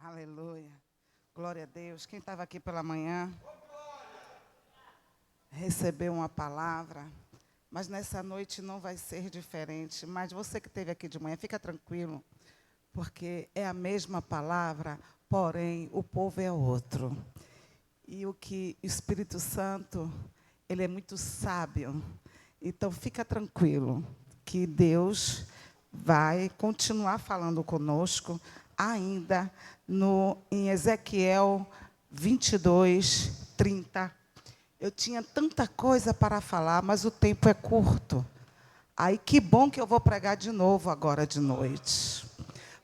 Aleluia. Glória a Deus. Quem estava aqui pela manhã recebeu uma palavra, mas nessa noite não vai ser diferente. Mas você que esteve aqui de manhã, fica tranquilo, porque é a mesma palavra, porém o povo é outro. E o Espírito Santo, ele é muito sábio. Então fica tranquilo, que Deus vai continuar falando conosco ainda em Ezequiel 22, 30. Eu tinha tanta coisa para falar, mas o tempo é curto. Aí que bom que eu vou pregar de novo agora de noite,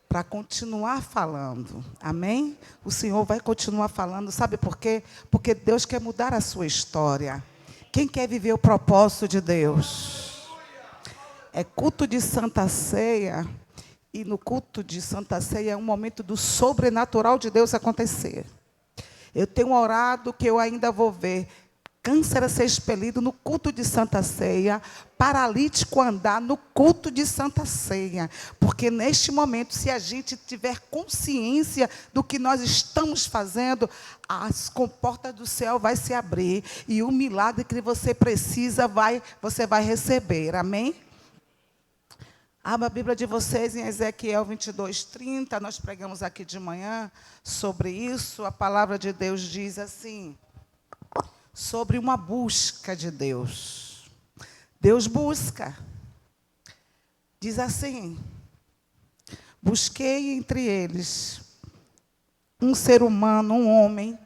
para continuar falando. Amém? O Senhor vai continuar falando. Sabe por quê? Porque Deus quer mudar a sua história. Quem quer viver o propósito de Deus? É culto de Santa Ceia. E no culto de Santa Ceia é um momento do sobrenatural de Deus acontecer. Eu tenho orado que eu ainda vou ver câncer a ser expelido no culto de Santa Ceia, paralítico andar no culto de Santa Ceia. Porque neste momento, se a gente tiver consciência do que nós estamos fazendo, as comportas do céu vai se abrir e o milagre que você precisa você vai receber. Amém? Abra a Bíblia de vocês em Ezequiel 22, 30. Nós pregamos aqui de manhã sobre isso. A palavra de Deus diz assim, sobre uma busca de Deus. Deus busca. Diz assim: busquei entre eles um ser humano, um homem,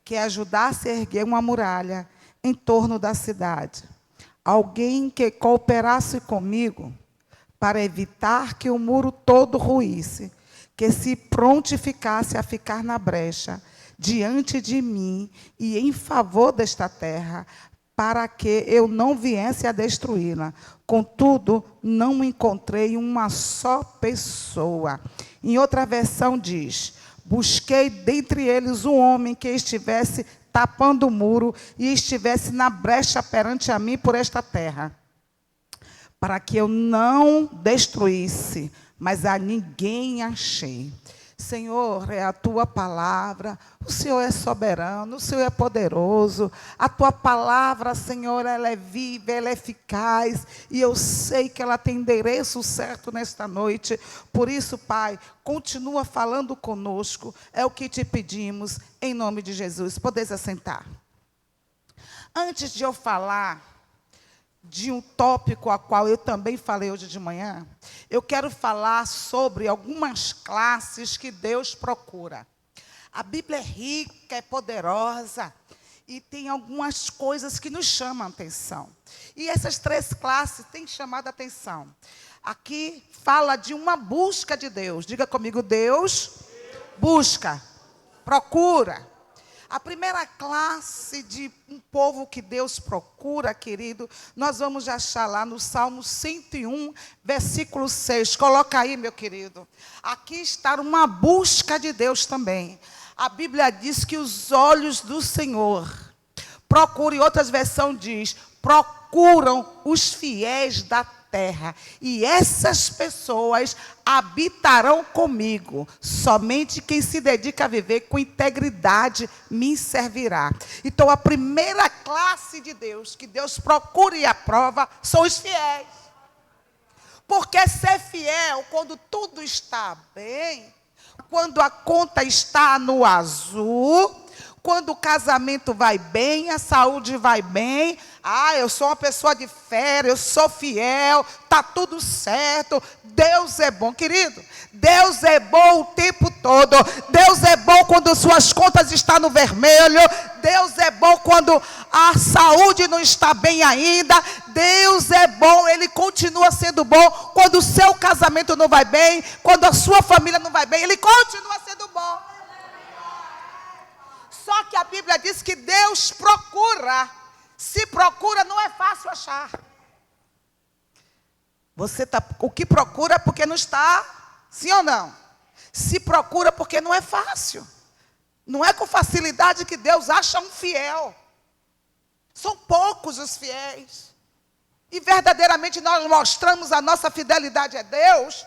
que ajudasse a erguer uma muralha em torno da cidade. Alguém que cooperasse comigo para evitar que o muro todo ruísse, que se prontificasse a ficar na brecha diante de mim e em favor desta terra, para que eu não viesse a destruí-la. Contudo, não encontrei uma só pessoa. Em outra versão diz: busquei dentre eles um homem que estivesse tapando o muro e estivesse na brecha perante a mim por esta terra, para que eu não destruísse, mas a ninguém achei. Senhor, é a tua palavra, o Senhor é soberano, o Senhor é poderoso, a tua palavra, Senhor, ela é viva, ela é eficaz, e eu sei que ela tem endereço certo nesta noite. Por isso, Pai, continua falando conosco, é o que te pedimos, em nome de Jesus. Podeis assentar. Antes de eu falar de um tópico a qual eu também falei hoje de manhã, eu quero falar sobre algumas classes que Deus procura. A Bíblia é rica, é poderosa, e tem algumas coisas que nos chamam a atenção. E essas três classes têm chamado a atenção. Aqui fala de uma busca de Deus. Diga comigo: Deus busca, procura. A primeira classe de um povo que Deus procura, querido, nós vamos achar lá no Salmo 101, versículo 6. Coloca aí, meu querido. Aqui está uma busca de Deus também. A Bíblia diz que os olhos do Senhor procuram, e outras versões diz, procuram os fiéis da terra, e essas pessoas habitarão comigo. Somente quem se dedica a viver com integridade me servirá. Então, a primeira classe de Deus, que Deus procura e aprova, são os fiéis. Porque ser fiel, quando tudo está bem, quando a conta está no azul, quando o casamento vai bem, a saúde vai bem, eu sou uma pessoa de fé, eu sou fiel, está tudo certo. Deus é bom, querido. Deus é bom o tempo todo. Deus é bom quando suas contas estão no vermelho. Deus é bom quando a saúde não está bem ainda. Deus é bom, Ele continua sendo bom quando o seu casamento não vai bem, quando a sua família não vai bem, Ele continua sendo bom. Só que a Bíblia diz que Deus procura. Se procura, não é fácil achar. O que procura porque não está, sim ou não? Se procura porque não é fácil. Não é com facilidade que Deus acha um fiel. São poucos os fiéis. E verdadeiramente nós mostramos a nossa fidelidade a Deus,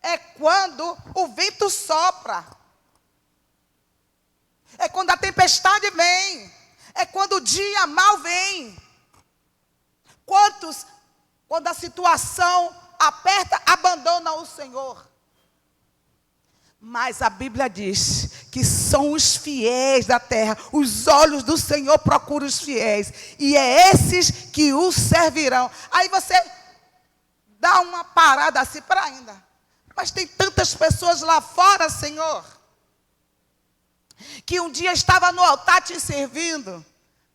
é quando o vento sopra. É quando a tempestade vem. É quando o dia mal vem. Quantos, quando a situação aperta, abandonam o Senhor? Mas a Bíblia diz que são os fiéis da terra. Os olhos do Senhor procuram os fiéis. E é esses que o servirão. Aí você dá uma parada assim para ainda. Mas tem tantas pessoas lá fora, Senhor, que um dia estava no altar te servindo.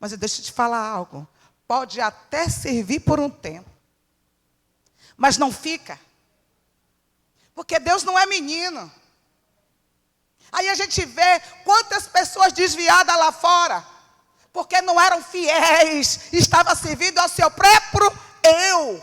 Mas deixa eu te falar algo. Pode até servir por um tempo. Mas não fica. Porque Deus não é menino. Aí a gente vê quantas pessoas desviadas lá fora. Porque não eram fiéis. Estavam servindo ao seu próprio eu.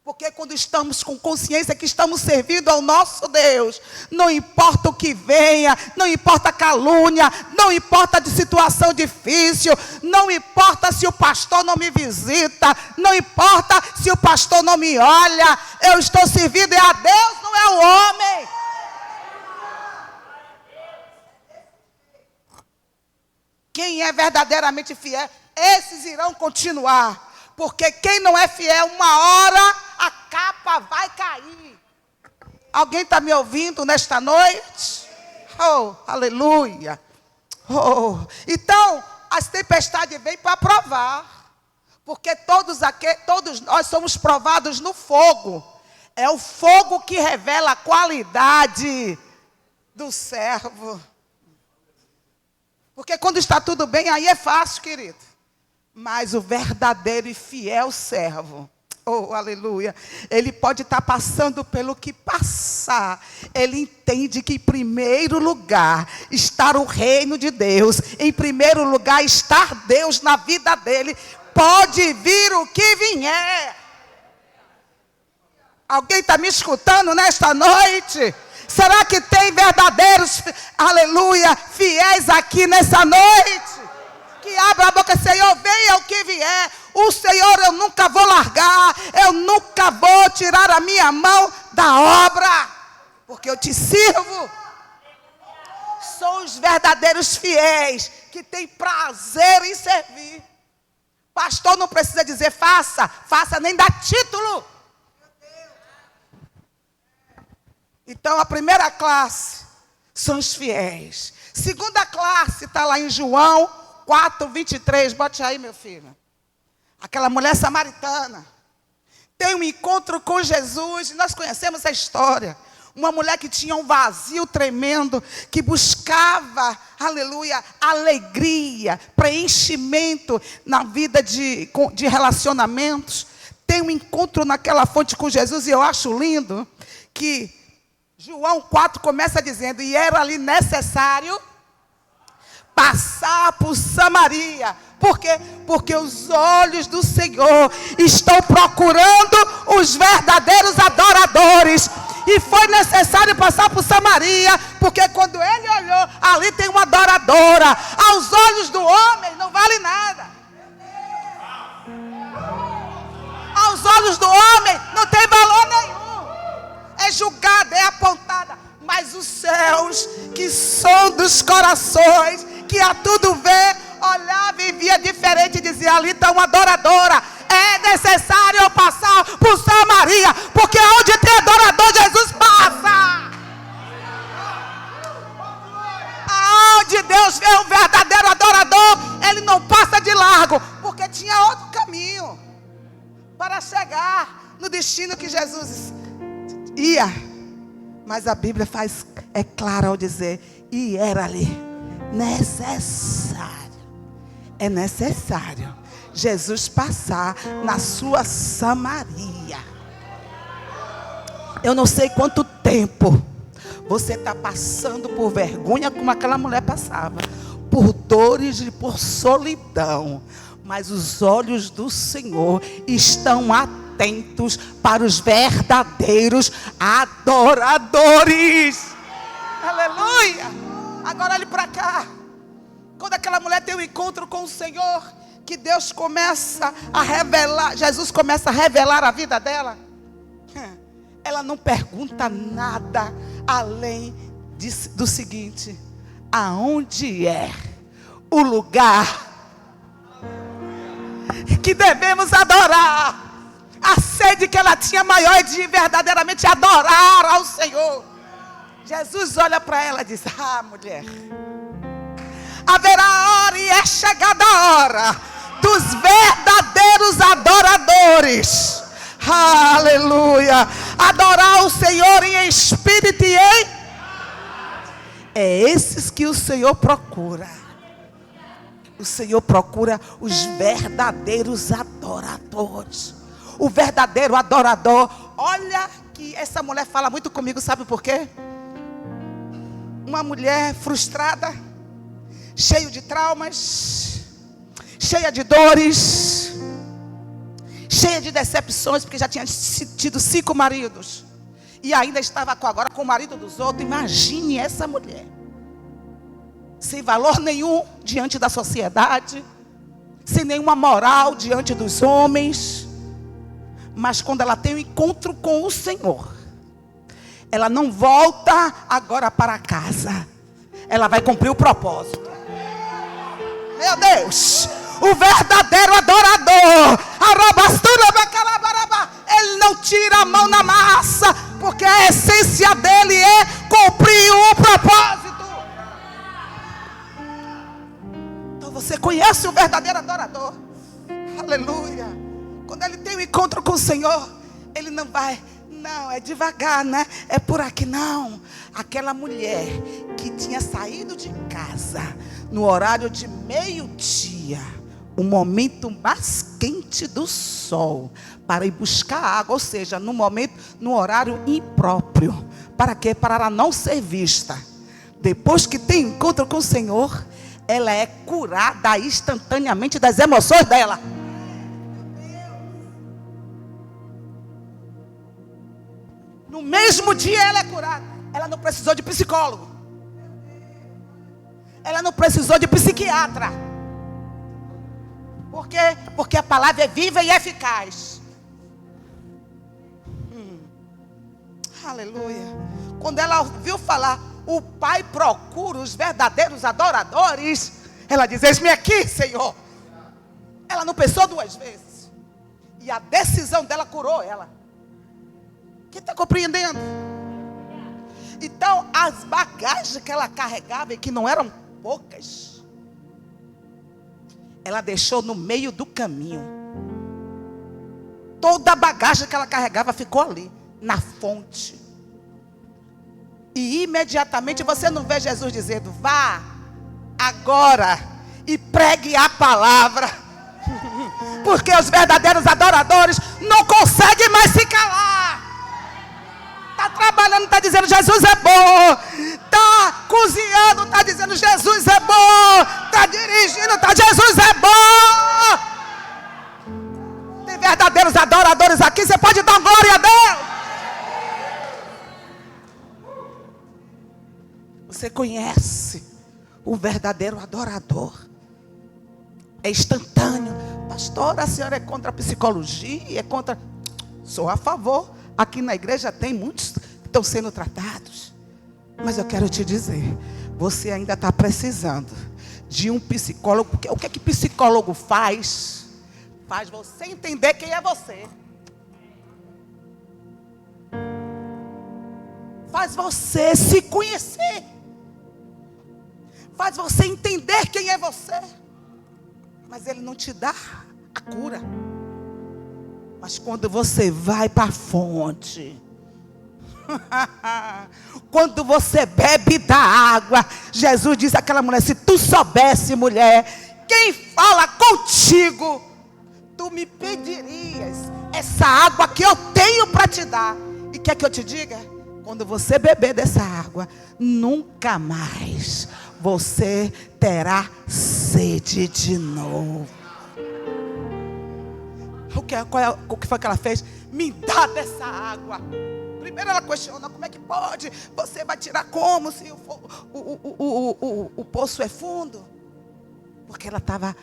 Porque quando estamos com consciência que estamos servindo ao nosso Deus, não importa o que venha, não importa a calúnia, não importa a situação difícil, não importa se o pastor não me visita, não importa se o pastor não me olha, eu estou servindo a Deus, não é o homem. Quem é verdadeiramente fiel, esses irão continuar. Porque quem não é fiel, uma hora a capa vai cair. Alguém está me ouvindo nesta noite? Oh, aleluia. Oh. Então, as tempestades vêm para provar. Porque todos nós somos provados no fogo. É o fogo que revela a qualidade do servo. Porque quando está tudo bem, aí é fácil, querido. Mas o verdadeiro e fiel servo, oh, aleluia, ele pode estar passando pelo que passar. Ele entende que em primeiro lugar está o reino de Deus. Em primeiro lugar está Deus na vida dele. Pode vir o que vier. Alguém está me escutando nesta noite? Será que tem verdadeiros, aleluia, fiéis aqui nessa noite? Que abra a boca, Senhor, venha o que vier. O Senhor eu nunca vou largar. Eu nunca vou tirar a minha mão da obra. Porque eu te sirvo. São os verdadeiros fiéis que têm prazer em servir. Pastor não precisa dizer faça. Faça nem dá título. Então a primeira classe são os fiéis. Segunda classe está lá em João 4:23, bote aí, meu filho. Aquela mulher samaritana tem um encontro com Jesus. Nós conhecemos a história. Uma mulher que tinha um vazio tremendo, que buscava, aleluia, alegria, preenchimento na vida de relacionamentos. Tem um encontro naquela fonte com Jesus. E eu acho lindo que João 4 começa dizendo: e era ali necessário passar por Samaria. Por quê? Porque os olhos do Senhor estão procurando os verdadeiros adoradores. E foi necessário passar por Samaria, porque quando ele olhou, ali tem uma adoradora. Aos olhos do homem não vale nada. Aos olhos do homem não tem valor nenhum. É julgada, é apontada. Mas os céus, que são dos corações, que a tudo vê, olhava e via diferente e dizia: ali está uma adoradora. É necessário eu passar por Samaria, porque onde tem adorador, Jesus passa. Aonde Deus vê um verdadeiro adorador, ele não passa de largo, porque tinha outro caminho para chegar no destino que Jesus ia. Mas a Bíblia é clara ao dizer: e era ali necessário. É necessário Jesus passar na sua Samaria. Eu não sei quanto tempo você está passando por vergonha, como aquela mulher passava, por dores e por solidão. Mas os olhos do Senhor estão atentos para os verdadeiros adoradores. Aleluia! Agora olhe para cá. Quando aquela mulher tem um encontro com o Senhor, que Deus começa a revelar, Jesus começa a revelar a vida dela. Ela não pergunta nada além do seguinte: aonde é o lugar que devemos adorar. A sede que ela tinha maior é de verdadeiramente adorar ao Senhor. Jesus olha para ela e diz: ah, mulher, haverá hora e é chegada a hora dos verdadeiros adoradores. Aleluia. Adorar o Senhor em espírito e em... É esses que o Senhor procura. O Senhor procura os verdadeiros adoradores. O verdadeiro adorador. Olha que essa mulher fala muito comigo, sabe por quê? Uma mulher frustrada, cheia de traumas, cheia de dores, cheia de decepções, porque já tinha tido 5 maridos e ainda estava agora com o marido dos outros. Imagine essa mulher, sem valor nenhum diante da sociedade, sem nenhuma moral diante dos homens. Mas quando ela tem um encontro com o Senhor, ela não volta agora para casa. Ela vai cumprir o propósito. Meu Deus, o verdadeiro adorador, ele não tira a mão na massa, porque a essência dele é cumprir o propósito. Então você conhece o verdadeiro adorador. Aleluia. Quando ele tem um encontro com o Senhor, ele não vai, não, é devagar, né? É por aqui, não. Aquela mulher que tinha saído de casa no horário de meio-dia, o momento mais quente do sol, para ir buscar água, ou seja, no horário impróprio. Para quê? Para ela não ser vista. Depois que tem encontro com o Senhor, ela é curada instantaneamente das emoções dela. No mesmo dia ela é curada. Ela não precisou de psicólogo. Ela não precisou de psiquiatra. Por quê? Porque a palavra é viva e eficaz. Aleluia. Quando ela ouviu falar, o Pai procura os verdadeiros adoradores, ela diz: eis-me aqui, Senhor. Ela não pensou 2 vezes. E a decisão dela curou ela. Quem está compreendendo? Então, as bagagens que ela carregava, e que não eram poucas, ela deixou no meio do caminho. Toda a bagagem que ela carregava ficou ali, na fonte. E imediatamente você não vê Jesus dizendo: vá agora e pregue a palavra. Porque os verdadeiros adoradores não conseguem mais se calar. Está trabalhando, está dizendo Jesus é bom. Está cozinhando, está dizendo Jesus é bom. Está dirigindo, está Jesus é bom. Tem verdadeiros adoradores aqui. Você pode dar glória a Deus. Você conhece o verdadeiro adorador. É instantâneo. Pastora, a senhora é contra a psicologia? É contra... Sou a favor. Aqui na igreja tem muitos que estão sendo tratados. Mas eu quero te dizer, você ainda está precisando de um psicólogo. Porque o que é que psicólogo faz? Faz você entender quem é você. Faz você se conhecer. Faz você entender quem é você. Mas ele não te dá a cura. Mas quando você vai para a fonte, quando você bebe da água, Jesus diz àquela mulher: se tu soubesse, mulher, quem fala contigo, tu me pedirias essa água que eu tenho para te dar. E quer que eu te diga? Quando você beber dessa água, nunca mais você terá sede de novo. O que foi que ela fez? Me dá dessa água. Primeiro ela questiona: como é que pode? Você vai tirar como se o poço é fundo? Porque ela estava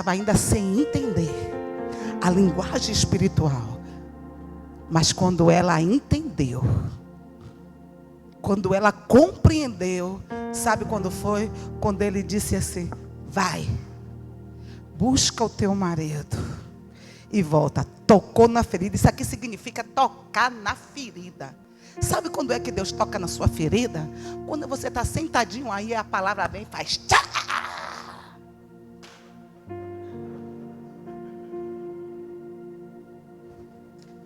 ainda sem entender a linguagem espiritual. Mas quando ela entendeu, Quando ela compreendeu, sabe quando foi? Quando ele disse assim: vai, busca o teu marido e volta. Tocou na ferida. Isso aqui significa tocar na ferida. Sabe quando é que Deus toca na sua ferida? Quando você está sentadinho aí, a palavra vem e faz tchá.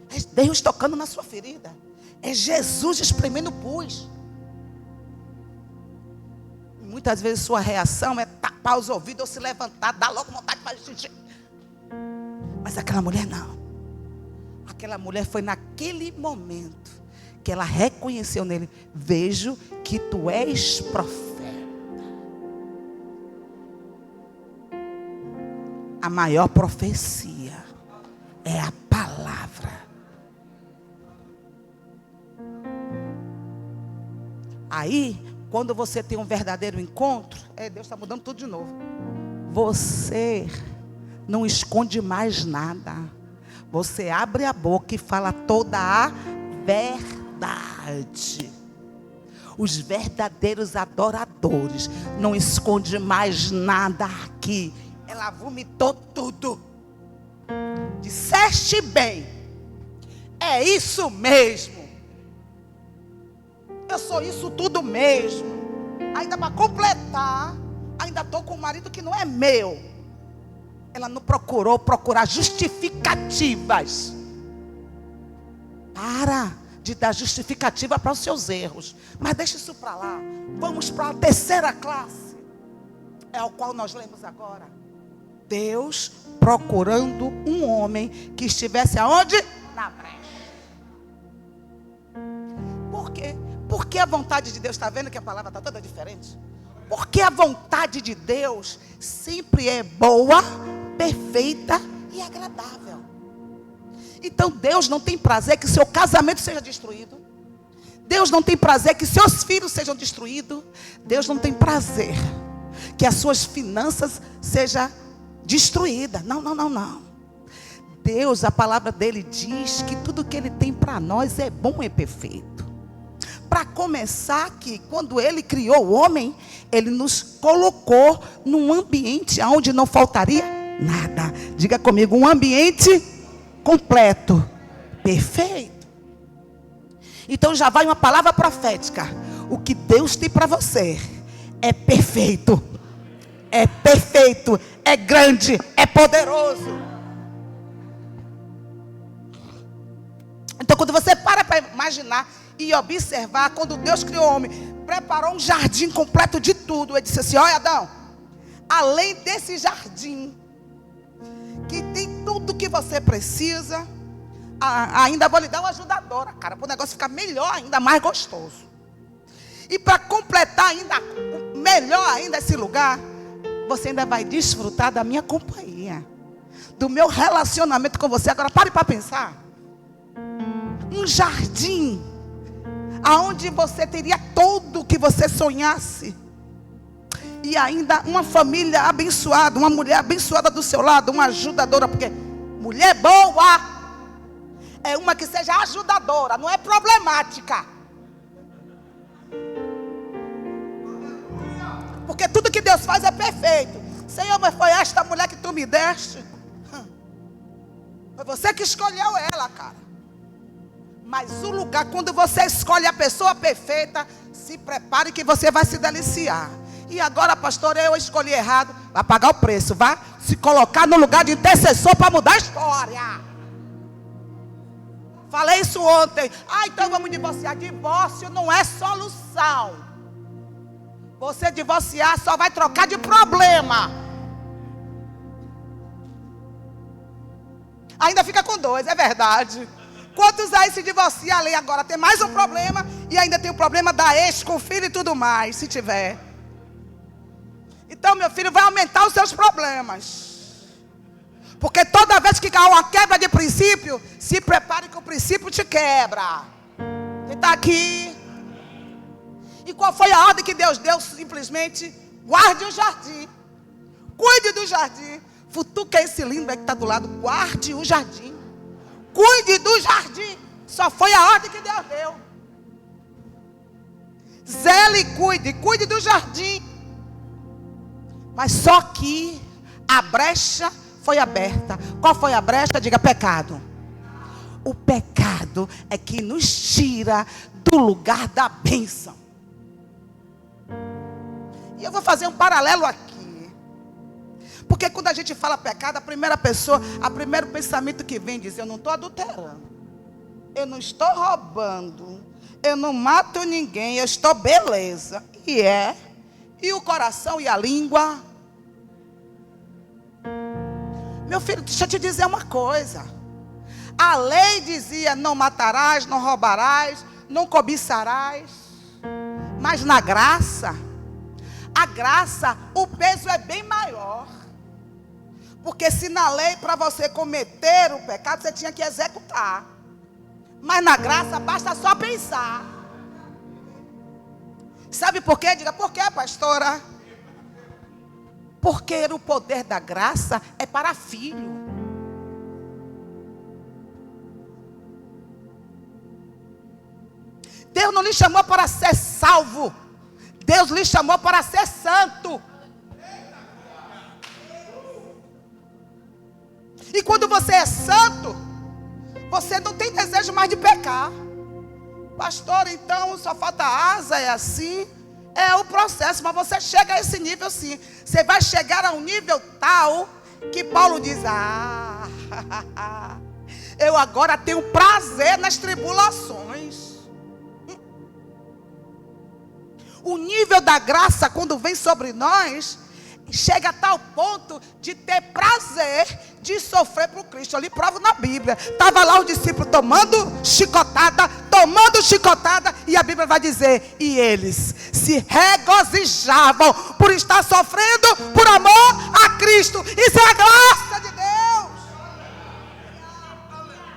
É Deus tocando na sua ferida. É Jesus espremendo pus. Muitas vezes sua reação é tapar os ouvidos ou se levantar, dar logo vontade de fazer xixi. Mas aquela mulher não. Aquela mulher foi naquele momento que ela reconheceu nele: vejo que tu és profeta. A maior profecia é a palavra. Aí, quando você tem um verdadeiro encontro, Deus está mudando tudo de novo. Você não esconde mais nada. Você abre a boca e fala toda a verdade. Os verdadeiros adoradores não escondem mais nada aqui. Ela vomitou tudo. Disseste bem. É isso mesmo. Eu sou isso tudo mesmo. Ainda para completar, ainda estou com um marido que não é meu. Ela não procurou procurar justificativas. Para de dar justificativa para os seus erros. Mas deixa isso para lá. Vamos para a terceira classe. É ao qual nós lemos agora. Deus procurando um homem que estivesse aonde? Na brecha. Por quê? Porque a vontade de Deus, está vendo que a palavra está toda diferente? Porque a vontade de Deus sempre é boa, perfeita e agradável. Então Deus não tem prazer que seu casamento seja destruído. Deus não tem prazer que seus filhos sejam destruídos. Deus não tem prazer que as suas finanças sejam destruídas. Não. Deus, a palavra dele diz que tudo que ele tem para nós é bom e perfeito. Para começar, que quando ele criou o homem, ele nos colocou num ambiente onde não faltaria nada. Diga comigo: um ambiente completo, perfeito. Então já vai uma palavra profética. O que Deus tem para você é perfeito, é grande, é poderoso. Então quando você para imaginar e observar, quando Deus criou o homem, preparou um jardim completo de tudo. Ele disse assim: olha, Adão, além desse jardim, que tem tudo que você precisa, ainda vou lhe dar uma ajudadora, cara, para o negócio ficar melhor ainda, mais gostoso. E para completar ainda, melhor ainda esse lugar, você ainda vai desfrutar da minha companhia, do meu relacionamento com você. Agora pare para pensar. Um jardim aonde você teria tudo o que você sonhasse. E ainda uma família abençoada, uma mulher abençoada do seu lado, uma ajudadora, porque mulher boa é uma que seja ajudadora, não é problemática. Porque tudo que Deus faz é perfeito. Senhor, mas foi esta mulher que tu me deste? Foi você que escolheu ela, cara. Mas o lugar, quando você escolhe a pessoa perfeita, se prepare que você vai se deliciar. E agora, pastor, eu escolhi errado. Vai pagar o preço, vai se colocar no lugar de intercessor para mudar a história. Falei isso ontem. Então vamos divorciar. Divórcio não é solução. Você divorciar só vai trocar de problema. Ainda fica com dois, é verdade. Quantos aí se divorciam ali agora? Tem mais um problema e ainda tem o problema da ex com o filho e tudo mais, se tiver. Então, meu filho, vai aumentar os seus problemas. Porque toda vez que há uma quebra de princípio, se prepare que o princípio te quebra. Quem está aqui? E qual foi a ordem que Deus deu? Simplesmente, guarde o jardim. Cuide do jardim. Futuca esse lindo aí que está do lado. Guarde o jardim. Cuide do jardim. Só foi a ordem que Deus deu. dele cuide do jardim. Mas só que a brecha foi aberta. Qual foi a brecha? Diga: pecado. O pecado é que nos tira do lugar da bênção. E eu vou fazer um paralelo aqui. Porque quando a gente fala pecado, o primeiro pensamento que vem diz: eu não estou adulterando, eu não estou roubando, eu não mato ninguém, eu estou beleza. E o coração e a língua? Meu filho, deixa eu te dizer uma coisa. A lei dizia: não matarás, não roubarás, não cobiçarás. Mas na graça, a graça, o peso é bem maior. Porque se na lei, para você cometer o pecado, você tinha que executar. Mas na graça basta só pensar. Sabe por quê? Diga: por quê, pastora? Porque o poder da graça é para filho. Deus não lhe chamou para ser salvo. Deus lhe chamou para ser santo. E quando você é santo, você não tem desejo mais de pecar. Pastor, então só falta asa, é assim? É o processo, mas você chega a esse nível sim. Você vai chegar a um nível tal que Paulo diz: eu agora tenho prazer nas tribulações. O nível da graça, quando vem sobre nós, chega a tal ponto de ter prazer de sofrer por Cristo. Eu lhe provo na Bíblia. Estava lá o discípulo tomando chicotada, e a Bíblia vai dizer: e eles se regozijavam por estar sofrendo por amor a Cristo. Isso é a graça de Deus.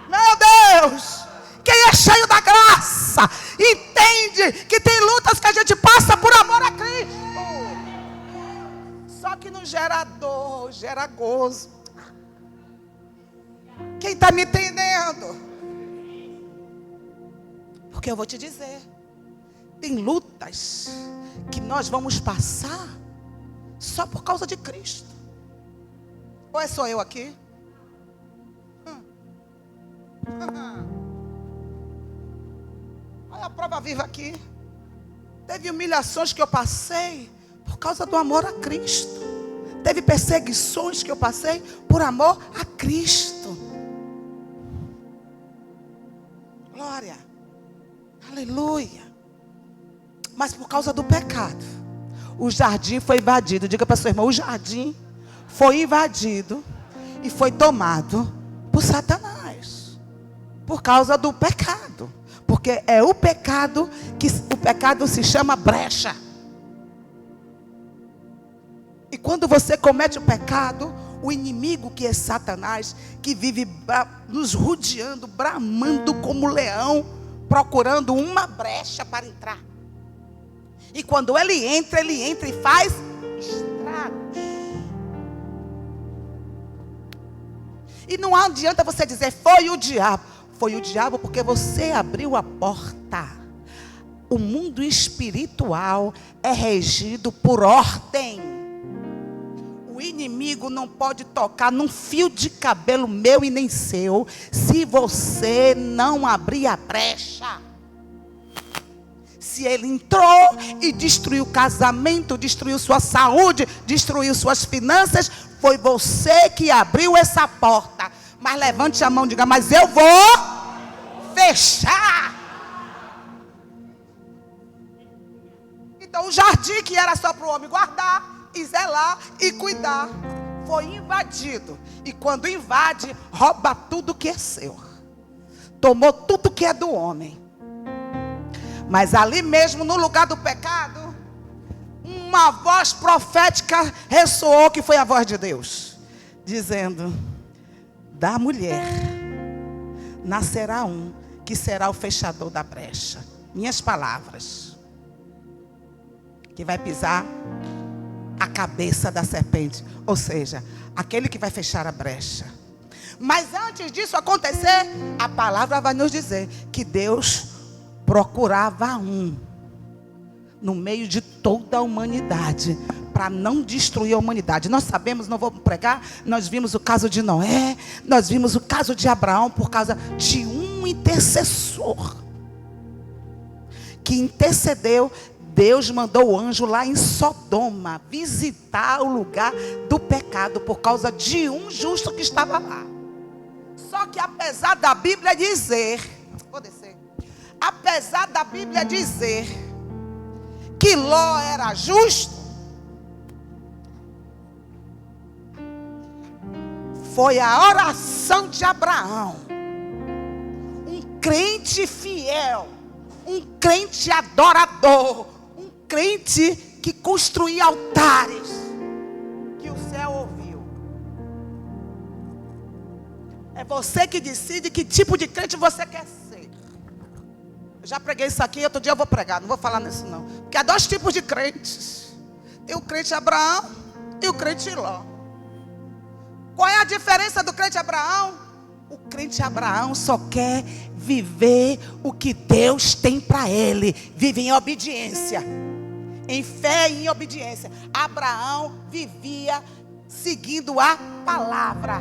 Meu Deus, quem é cheio da graça entende que tem lutas que a gente passa por amor a Cristo. Só que não gera dor, gera gozo. Quem está me entendendo? Porque eu vou te dizer, tem lutas que nós vamos passar só por causa de Cristo. Ou é só eu aqui? Olha a prova viva aqui. Teve humilhações que eu passei por causa do amor a Cristo. Teve perseguições que eu passei por amor a Cristo. Glória. Aleluia. Mas por causa do pecado, o jardim foi invadido. Diga para sua irmã: o jardim foi invadido e foi tomado por Satanás. Por causa do pecado. Porque é o pecado que o pecado se chama brecha. E quando você comete o pecado, o inimigo, que é Satanás, que vive nos rodeando, bramando como leão, procurando uma brecha para entrar. E quando ele entra e faz estragos. E não adianta você dizer: foi o diabo. Foi o diabo porque você abriu a porta. O mundo espiritual é regido por ordem. O inimigo não pode tocar num fio de cabelo meu e nem seu, se você não abrir a brecha. Se ele entrou e destruiu o casamento, destruiu sua saúde, destruiu suas finanças, foi você que abriu essa porta. Mas levante a mão e diga: mas eu vou fechar. Então o jardim que era só para o homem guardar, e zelar e cuidar, foi invadido. E quando invade, rouba tudo que é seu. Tomou tudo que é do homem. Mas ali mesmo, no lugar do pecado, uma voz profética ressoou, que foi a voz de Deus, dizendo: da mulher nascerá um que será o fechador da brecha. Minhas palavras. Que vai pisar a cabeça da serpente. Ou seja, aquele que vai fechar a brecha. Mas antes disso acontecer, a palavra vai nos dizer que Deus procurava um no meio de toda a humanidade, para não destruir a humanidade. Nós sabemos, não vou pregar, nós vimos o caso de Noé, nós vimos o caso de Abraão, por causa de um intercessor que intercedeu. Deus mandou o anjo lá em Sodoma visitar o lugar do pecado, por causa de um justo que estava lá. Só que apesar da Bíblia dizer, vou descer, apesar da Bíblia dizer que Ló era justo, foi a oração de Abraão, um crente fiel, um crente adorador, um crente que construía altares, que o céu ouviu. É você que decide que tipo de crente você quer ser. Eu já preguei isso aqui, outro dia eu vou pregar, não vou falar nisso não. Porque há dois tipos de crentes. Tem o crente Abraão e o crente Ló. Qual é a diferença do crente Abraão? O crente Abraão só quer viver o que Deus tem para ele. Vive em obediência, em fé e em obediência. Abraão vivia seguindo a palavra,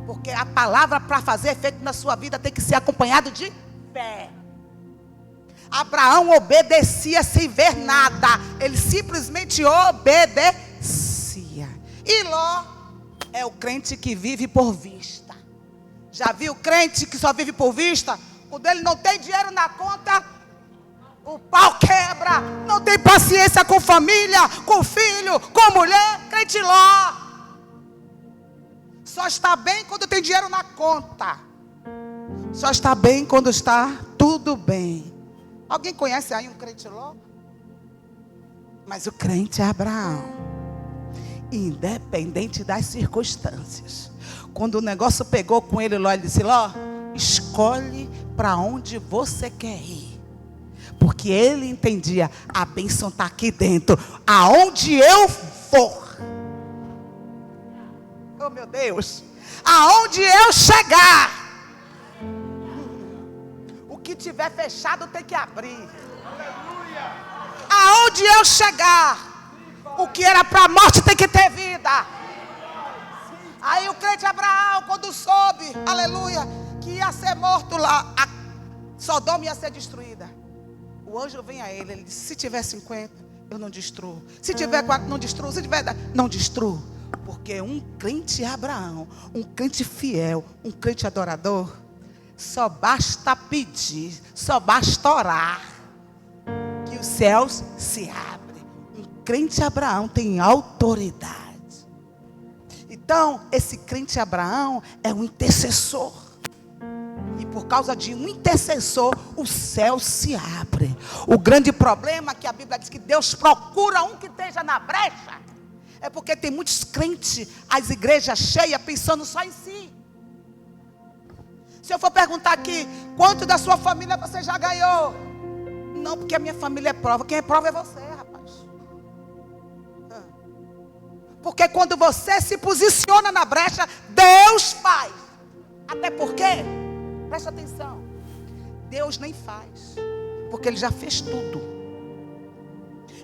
porque a palavra, para fazer efeito na sua vida, tem que ser acompanhado de fé. Abraão obedecia sem ver nada, ele simplesmente obedecia. E Ló é o crente que vive por vista. Já viu o crente que só vive por vista? Quando ele não tem dinheiro na conta, o pau quebra. Não tem paciência com família, com filho, com mulher. Crente Ló só está bem quando tem dinheiro na conta. Só está bem quando está tudo bem. Alguém conhece aí um crente Ló? Mas o crente é Abraão, independente das circunstâncias. Quando o negócio pegou com ele, Ló, ele disse: Ló, escolhe para onde você quer ir. Porque ele entendia, a bênção está aqui dentro. Aonde eu for, oh meu Deus, aonde eu chegar, o que tiver fechado tem que abrir. Aonde eu chegar, o que era para a morte tem que ter vida. Aí o crente Abraão, quando soube, aleluia, que ia ser morto lá, a Sodoma ia ser destruída, o anjo vem a ele, ele disse: se tiver 50, eu não destruo. Se tiver 4, não destruo. Se tiver 10, não destruo. Porque um crente Abraão, um crente fiel, um crente adorador, só basta pedir, só basta orar, que os céus se abrem. Um crente Abraão tem autoridade. Então, esse crente Abraão é um intercessor. E por causa de um intercessor, o céu se abre. O grande problema é que a Bíblia diz que Deus procura um que esteja na brecha. É porque tem muitos crentes, as igrejas cheias, pensando só em si. Se eu for perguntar aqui, quanto da sua família você já ganhou? Não, porque a minha família é prova. Quem é prova é você, rapaz. Porque quando você se posiciona na brecha, Deus faz. Até porque, preste atenção, Deus nem faz, porque Ele já fez tudo.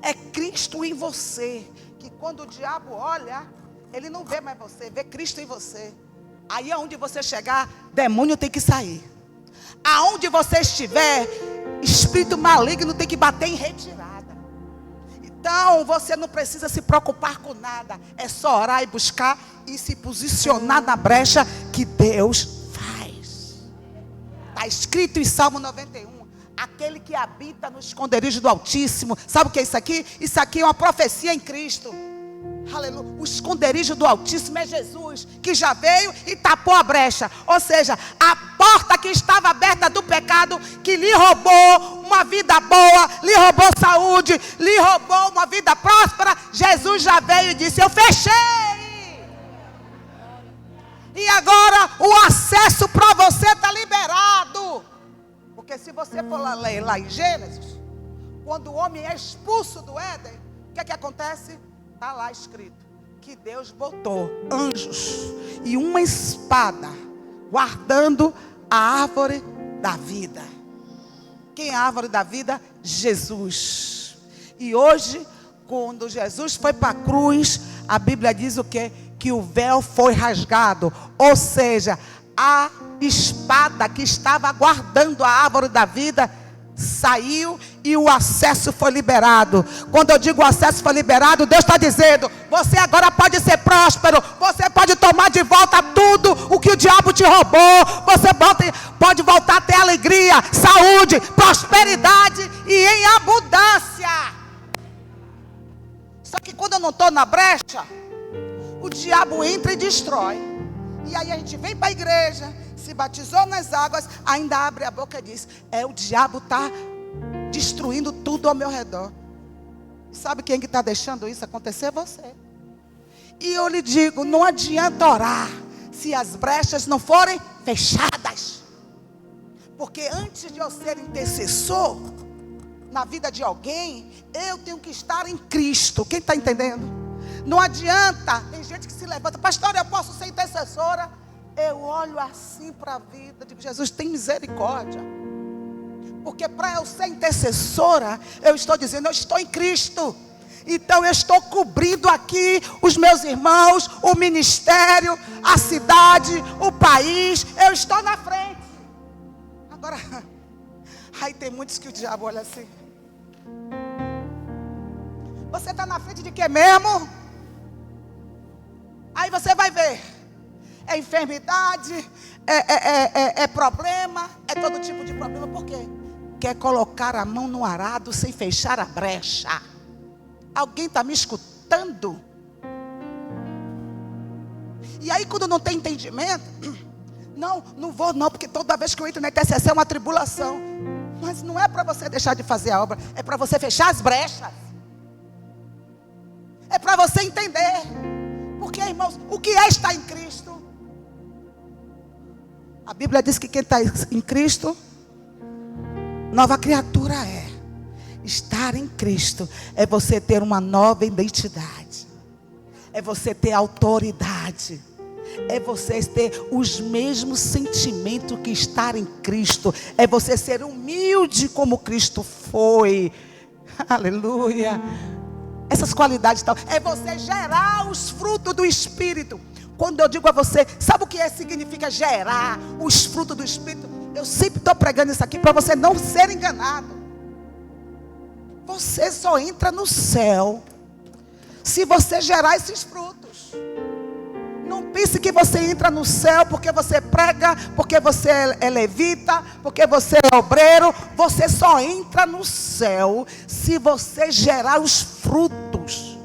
É Cristo em você, que quando o diabo olha, ele não vê mais você, vê Cristo em você. Aí aonde você chegar, demônio tem que sair. Aonde você estiver, espírito maligno tem que bater em retirada. Então você não precisa se preocupar com nada. É só orar e buscar e se posicionar na brecha que Deus faz. Está escrito em Salmo 91. Aquele que habita no esconderijo do Altíssimo. Sabe o que é isso aqui? Isso aqui é uma profecia em Cristo. Aleluia. O esconderijo do Altíssimo é Jesus, que já veio e tapou a brecha. Ou seja, a porta que estava aberta do pecado, que lhe roubou uma vida boa, lhe roubou saúde, lhe roubou uma vida próspera, Jesus já veio e disse: eu fechei. E agora o acesso para você está liberado. Porque se você for ler lá em Gênesis, quando o homem é expulso do Éden, o que é que acontece? Está lá escrito que Deus botou anjos e uma espada guardando a árvore da vida. Quem é a árvore da vida? Jesus. E hoje, quando Jesus foi para a cruz, a Bíblia diz o quê? Que o véu foi rasgado. Ou seja, a espada que estava guardando a árvore da vida saiu e o acesso foi liberado. Quando eu digo o acesso foi liberado, Deus está dizendo: você agora pode ser próspero, você pode tomar de volta tudo o que o diabo te roubou, você pode voltar a ter alegria, saúde, prosperidade e em abundância. Só que quando eu não estou na brecha, o diabo entra e destrói. E aí a gente vem para a igreja, se batizou nas águas, ainda abre a boca e diz: o diabo está destruindo tudo ao meu redor. Sabe quem que está deixando isso acontecer? Você. E eu lhe digo, não adianta orar se as brechas não forem fechadas. Porque antes de eu ser intercessor na vida de alguém, eu tenho que estar em Cristo. Quem está entendendo? Não adianta, tem gente que se levanta: pastor, eu posso ser intercessora? Eu olho assim para a vida, digo: Jesus, tem misericórdia. Porque para eu ser intercessora, eu estou dizendo: eu estou em Cristo. Então eu estou cobrindo aqui os meus irmãos, o ministério, a cidade, o país. Eu estou na frente. Agora, aí tem muitos que o diabo olha assim: você está na frente de quê mesmo? Aí você vai ver, é enfermidade, é problema, é todo tipo de problema. Por quê? Quer colocar a mão no arado sem fechar a brecha. Alguém está me escutando? E aí quando não tem entendimento, não vou não, porque toda vez que eu entro na intercessão é uma tribulação. Mas não é para você deixar de fazer a obra, é para você fechar as brechas. É para você entender. Porque, irmãos, o que é estar em Cristo? A Bíblia diz que quem está em Cristo, nova criatura é. Estar em Cristo é você ter uma nova identidade. É você ter autoridade. É você ter os mesmos sentimentos que estar em Cristo. É você ser humilde como Cristo foi. Aleluia. Essas qualidades tal. É você gerar os frutos do Espírito. Quando eu digo a você, sabe o que significa gerar os frutos do Espírito? Eu sempre estou pregando isso aqui para você não ser enganado. Você só entra no céu se você gerar esses frutos. Não pense que você entra no céu porque você prega, porque você é levita, porque você é obreiro. Você só entra no céu se você gerar os frutos.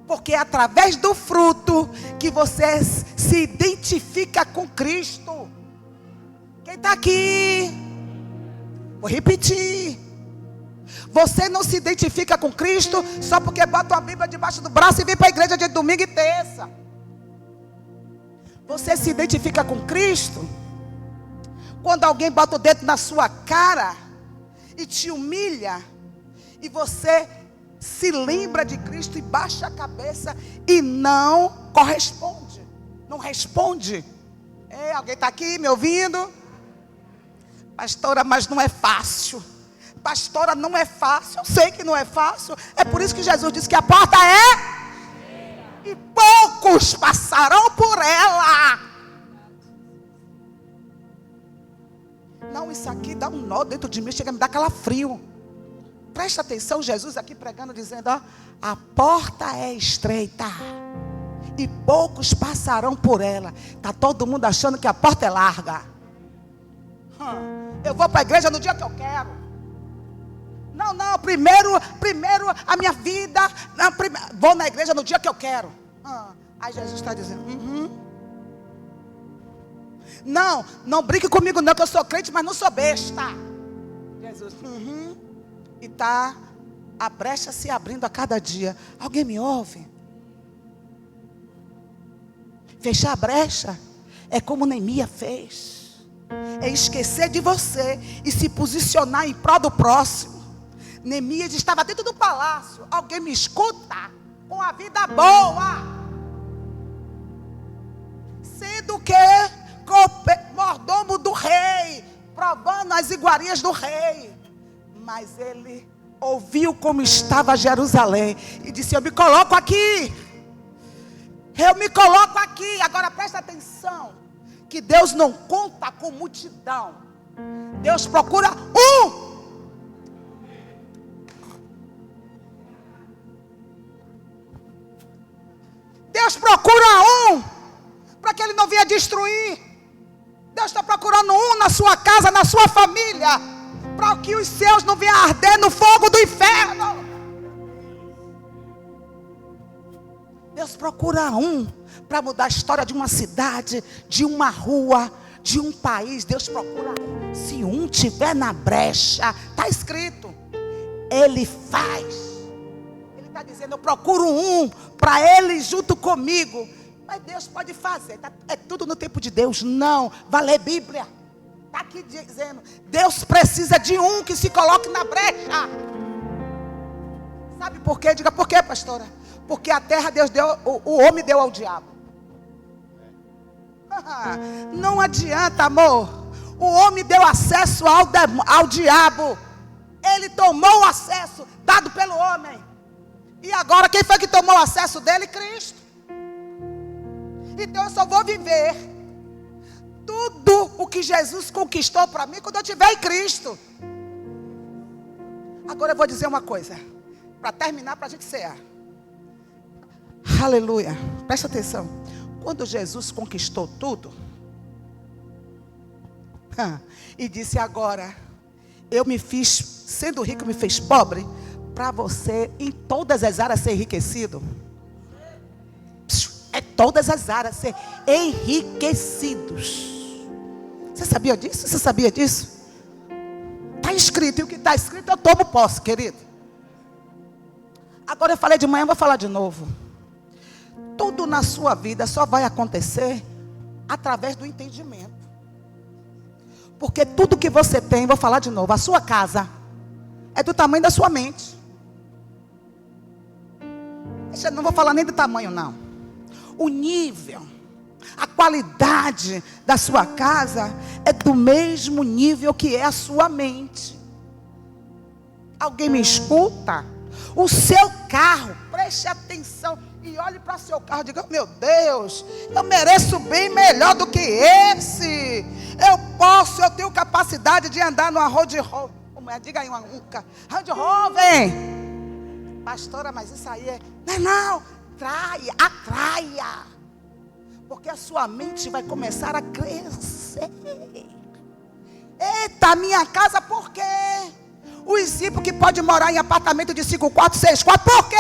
Porque é através do fruto que você se identifica com Cristo. Quem está aqui? Vou repetir. Você não se identifica com Cristo só porque bota uma Bíblia debaixo do braço e vem para a igreja de domingo e terça. Você se identifica com Cristo quando alguém bota o dedo na sua cara e te humilha, e você se lembra de Cristo e baixa a cabeça e não corresponde. Não responde. Alguém está aqui me ouvindo? Pastora, mas não é fácil. Pastora, não é fácil. Eu sei que não é fácil. É por isso que Jesus disse que a porta é e poucos passarão por ela. Não, isso aqui dá um nó dentro de mim, chega a me dar calafrio. Presta atenção, Jesus aqui pregando, dizendo: a porta é estreita e poucos passarão por ela. Está todo mundo achando que a porta é larga. Eu vou para a igreja no dia que eu quero. Não, primeiro a minha vida. Vou na igreja no dia que eu quero. Aí Jesus está dizendo: Não brinque comigo não, que eu sou crente, mas não sou besta. Jesus, E está a brecha se abrindo a cada dia. Alguém me ouve? Fechar a brecha é como Neemias fez. É esquecer de você e se posicionar em prol do próximo. Neemias estava dentro do palácio. Alguém me escuta? Com a vida boa. Sendo que mordomo do rei, provando as iguarias do rei. Mas ele ouviu como estava Jerusalém e disse: eu me coloco aqui. Eu me coloco aqui. Agora presta atenção, que Deus não conta com multidão. Deus procura um. Deus procura um, para que Ele não venha destruir. Deus está procurando um na sua casa, na sua família, para que os seus não venham arder no fogo do inferno. Deus procura um para mudar a história de uma cidade, de uma rua, de um país. Deus procura um. Se um tiver na brecha, está escrito, Ele faz. Ele está dizendo: eu procuro um para Ele junto comigo. Mas Deus pode fazer, é tudo no tempo de Deus. Não, vai ler Bíblia. Está aqui dizendo: Deus precisa de um que se coloque na brecha. Sabe por quê? Diga: por quê, pastora? Porque a terra Deus deu, o homem deu ao diabo. Não adianta, amor. O homem deu acesso ao diabo. Ele tomou o acesso dado pelo homem. E agora quem foi que tomou o acesso dele? Cristo. Então eu só vou viver tudo o que Jesus conquistou para mim quando eu estiver em Cristo. Agora eu vou dizer uma coisa, para terminar, para a gente cear. Aleluia. Presta atenção. Quando Jesus conquistou tudo e disse: agora eu me fiz, sendo rico, me fez pobre, para você em todas as áreas ser enriquecido. É todas as áreas ser enriquecidos. Você sabia disso? Você sabia disso? Está escrito, e o que está escrito eu tomo posse, querido. Agora eu falei de manhã, vou falar de novo. Tudo na sua vida só vai acontecer através do entendimento. Porque tudo que você tem, vou falar de novo, a sua casa é do tamanho da sua mente. Eu não vou falar nem do tamanho, não. O nível, a qualidade da sua casa é do mesmo nível que é a sua mente. Alguém me escuta? O seu carro, preste atenção e olhe para o seu carro e diga: meu Deus, eu mereço bem melhor do que esse. Eu tenho capacidade de andar numa Range Rover. Diga aí uma Range Rover. Pastora, mas isso aí não. Atraia. Porque a sua mente vai começar a crescer. Eita, minha casa, por quê? O discípulo que pode morar em apartamento de 5 quartos, 6 quartos, por quê?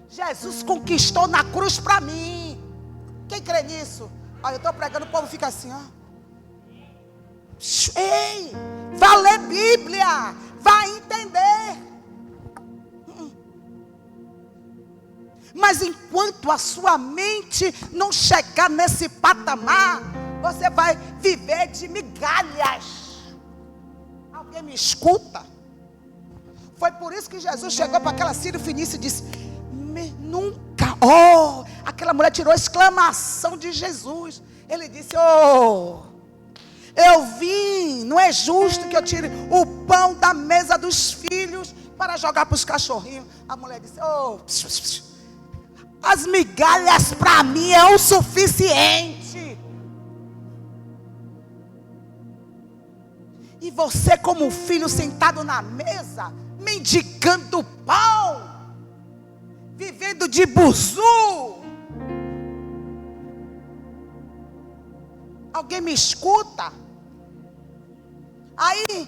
Jesus conquistou na cruz para mim. Quem crê nisso? Olha, eu estou pregando, o povo fica assim, ó. Ei, vai ler Bíblia, vai entender. Mas enquanto a sua mente não chegar nesse patamar, você vai viver de migalhas. Alguém me escuta? Foi por isso que Jesus chegou para aquela sírio-fenícia e disse: nunca. Aquela mulher tirou a exclamação de Jesus. Ele disse: eu vim, não é justo que eu tire o pão da mesa dos filhos para jogar para os cachorrinhos. A mulher disse: as migalhas para mim é o suficiente. E você, como filho, sentado na mesa, mendigando pão, vivendo de buzu. Alguém me escuta? Aí,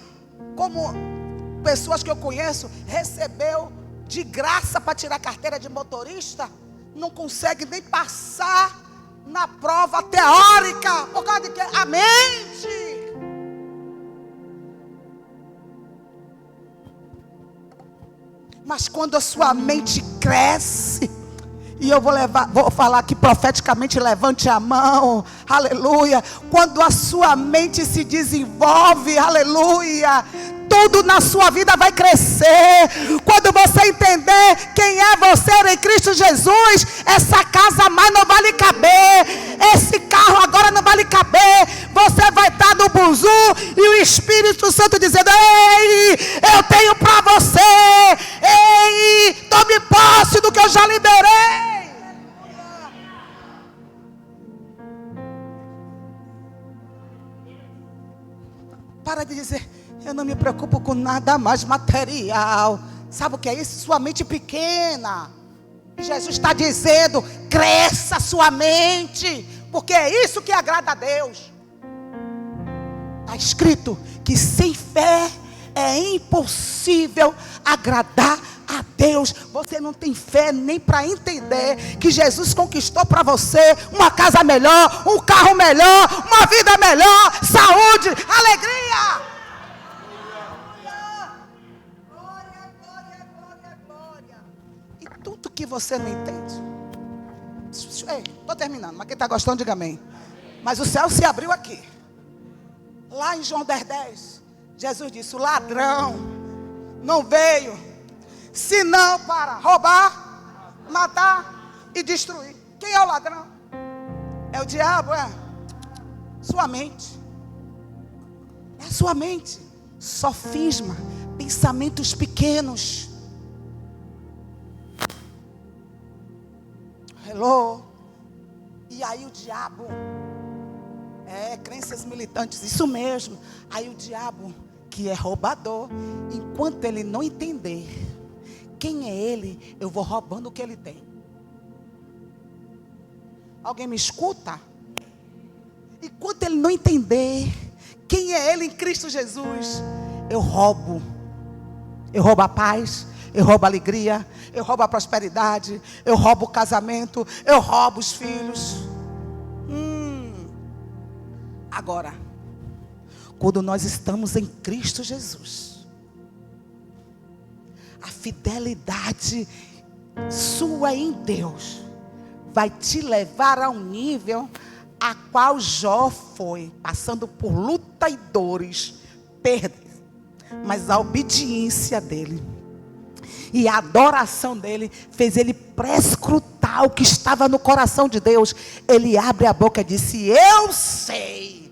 como pessoas que eu conheço, recebeu de graça para tirar carteira de motorista, não consegue nem passar na prova teórica, por causa de que a mente. Mas quando a sua mente cresce, e eu vou falar aqui profeticamente, levante a mão, aleluia. Quando a sua mente se desenvolve, aleluia, tudo na sua vida vai crescer. Quando você entender quem é você em Cristo Jesus, essa casa mais não vai lhe caber, esse carro agora não vai lhe caber. Você vai estar no buzu e o Espírito Santo dizendo: ei, eu tenho para você. Ei, tome posse do que eu já liberei. Para de dizer, eu não me preocupo com nada mais material. Sabe o que é isso? Sua mente pequena. Jesus está dizendo, cresça sua mente, porque é isso que agrada a Deus. Está escrito que sem fé é impossível agradar a Deus. Você não tem fé nem para entender que Jesus conquistou para você uma casa melhor, um carro melhor, uma vida melhor, saúde, alegria. E tudo que você não entende. Ei, estou terminando, mas quem está gostando, diga amém. Mas o céu se abriu aqui. Lá em João 10:10, Jesus disse, o ladrão não veio senão para roubar, matar e destruir. Quem é o ladrão? É o diabo, é? Sua mente. É a sua mente. Sofisma, pensamentos pequenos. Hello? E aí o diabo, crenças militantes, isso mesmo. Aí o diabo, que é roubador, enquanto ele não entender quem é ele, eu vou roubando o que ele tem. Alguém me escuta? Enquanto ele não entender quem é ele em Cristo Jesus, eu roubo. Eu roubo a paz, eu roubo a alegria, eu roubo a prosperidade, eu roubo o casamento, eu roubo os filhos. Agora, quando nós estamos em Cristo Jesus, a fidelidade sua em Deus vai te levar a um nível a qual Jó foi, passando por luta e dores, perda, mas a obediência dele e a adoração dele fez ele prescrutar o que estava no coração de Deus. Ele abre a boca e disse, eu sei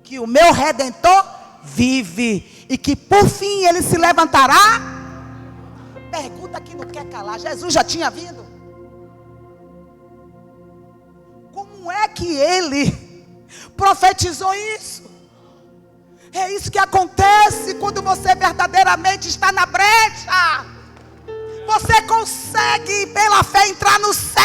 que o meu Redentor vive e que por fim ele se levantará. Pergunta que não quer calar, Jesus já tinha vindo? Como é que ele profetizou isso? É isso que acontece quando você verdadeiramente está na brecha. Você consegue pela fé entrar no céu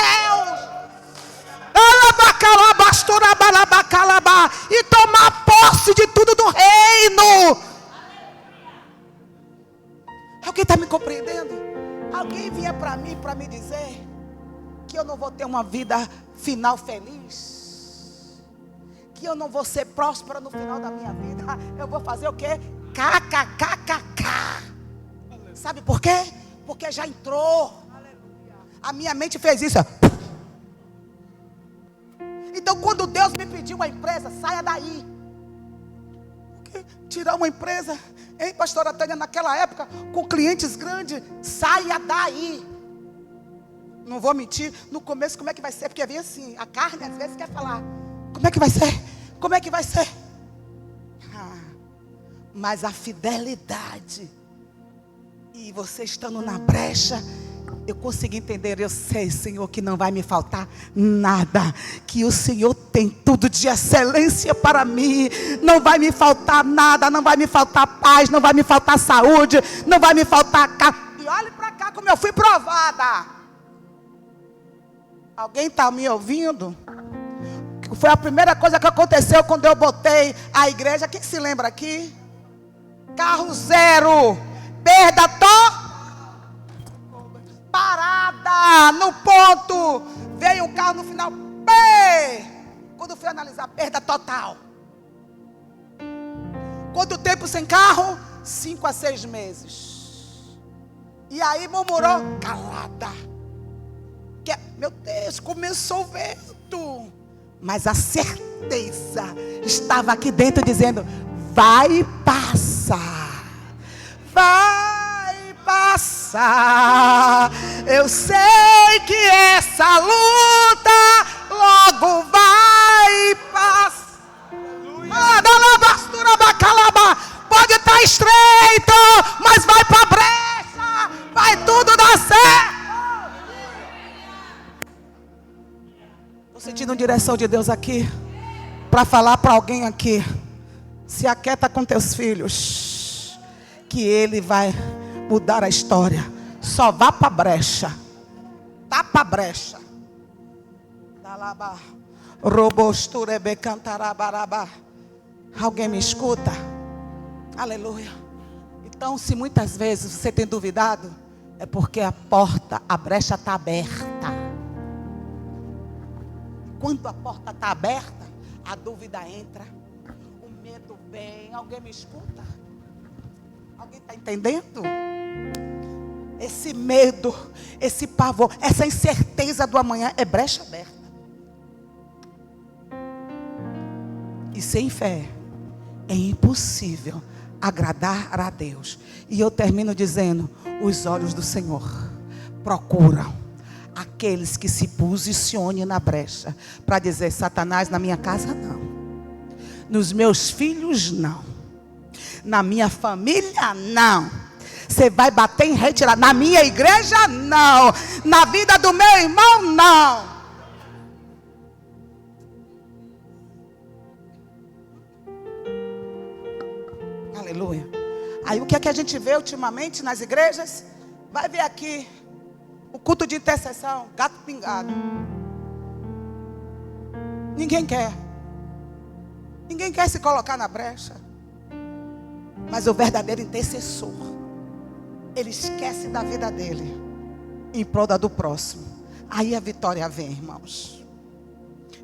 e tomar posse de tudo do reino. Alguém está me compreendendo? Alguém vinha para mim para me dizer que eu não vou ter uma vida final feliz, que eu não vou ser próspera no final da minha vida. Eu vou fazer o quê? KKKKK. Sabe por quê? Porque já entrou. A minha mente fez isso. Então quando Deus me pediu uma empresa, saia daí. Porque tirar uma empresa, hein, pastora Tânia, naquela época, com clientes grandes, saia daí. Não vou mentir, no começo como é que vai ser? Porque vem assim, a carne às vezes quer falar, como é que vai ser? Como é que vai ser? Mas a fidelidade, e você estando na brecha, eu consegui entender. Eu sei, Senhor, que não vai me faltar nada, que o Senhor tem tudo de excelência para mim. Não vai me faltar nada, não vai me faltar paz, não vai me faltar saúde, não vai me faltar e olhe para cá como eu fui provada. Alguém está me ouvindo? Foi a primeira coisa que aconteceu quando eu botei a igreja. Quem se lembra aqui? Carro zero, perda parada no ponto. Veio um carro no final, quando fui analisar, perda total. Quanto tempo sem carro? 5 a 6 meses. E aí murmurou, calada. Meu Deus, começou o vento. Mas a certeza estava aqui dentro dizendo, vai passar. Vai passar. Eu sei que essa luta logo vai passar. Pode estar estreito, direção de Deus aqui para falar para alguém aqui. Se aquieta com teus filhos, que Ele vai mudar a história. Só vá para a brecha. Tapa a brecha. Alguém me escuta? Aleluia. Então, se muitas vezes você tem duvidado, é porque a brecha está aberta. Quando a porta está aberta, a dúvida entra, o medo vem. Alguém me escuta? Alguém está entendendo? Esse medo, esse pavor, essa incerteza do amanhã é brecha aberta. E sem fé é impossível agradar a Deus. E eu termino dizendo: os olhos do Senhor procuram aqueles que se posicionem na brecha para dizer: Satanás, na minha casa não, nos meus filhos não, na minha família não, você vai bater em retirada, na minha igreja não, na vida do meu irmão não. Aleluia. Aí o que é que a gente vê ultimamente nas igrejas? Vai ver aqui o culto de intercessão, gato pingado. Ninguém quer se colocar na brecha. Mas o verdadeiro intercessor, ele esquece da vida dele em prol da do próximo. Aí a vitória vem, irmãos.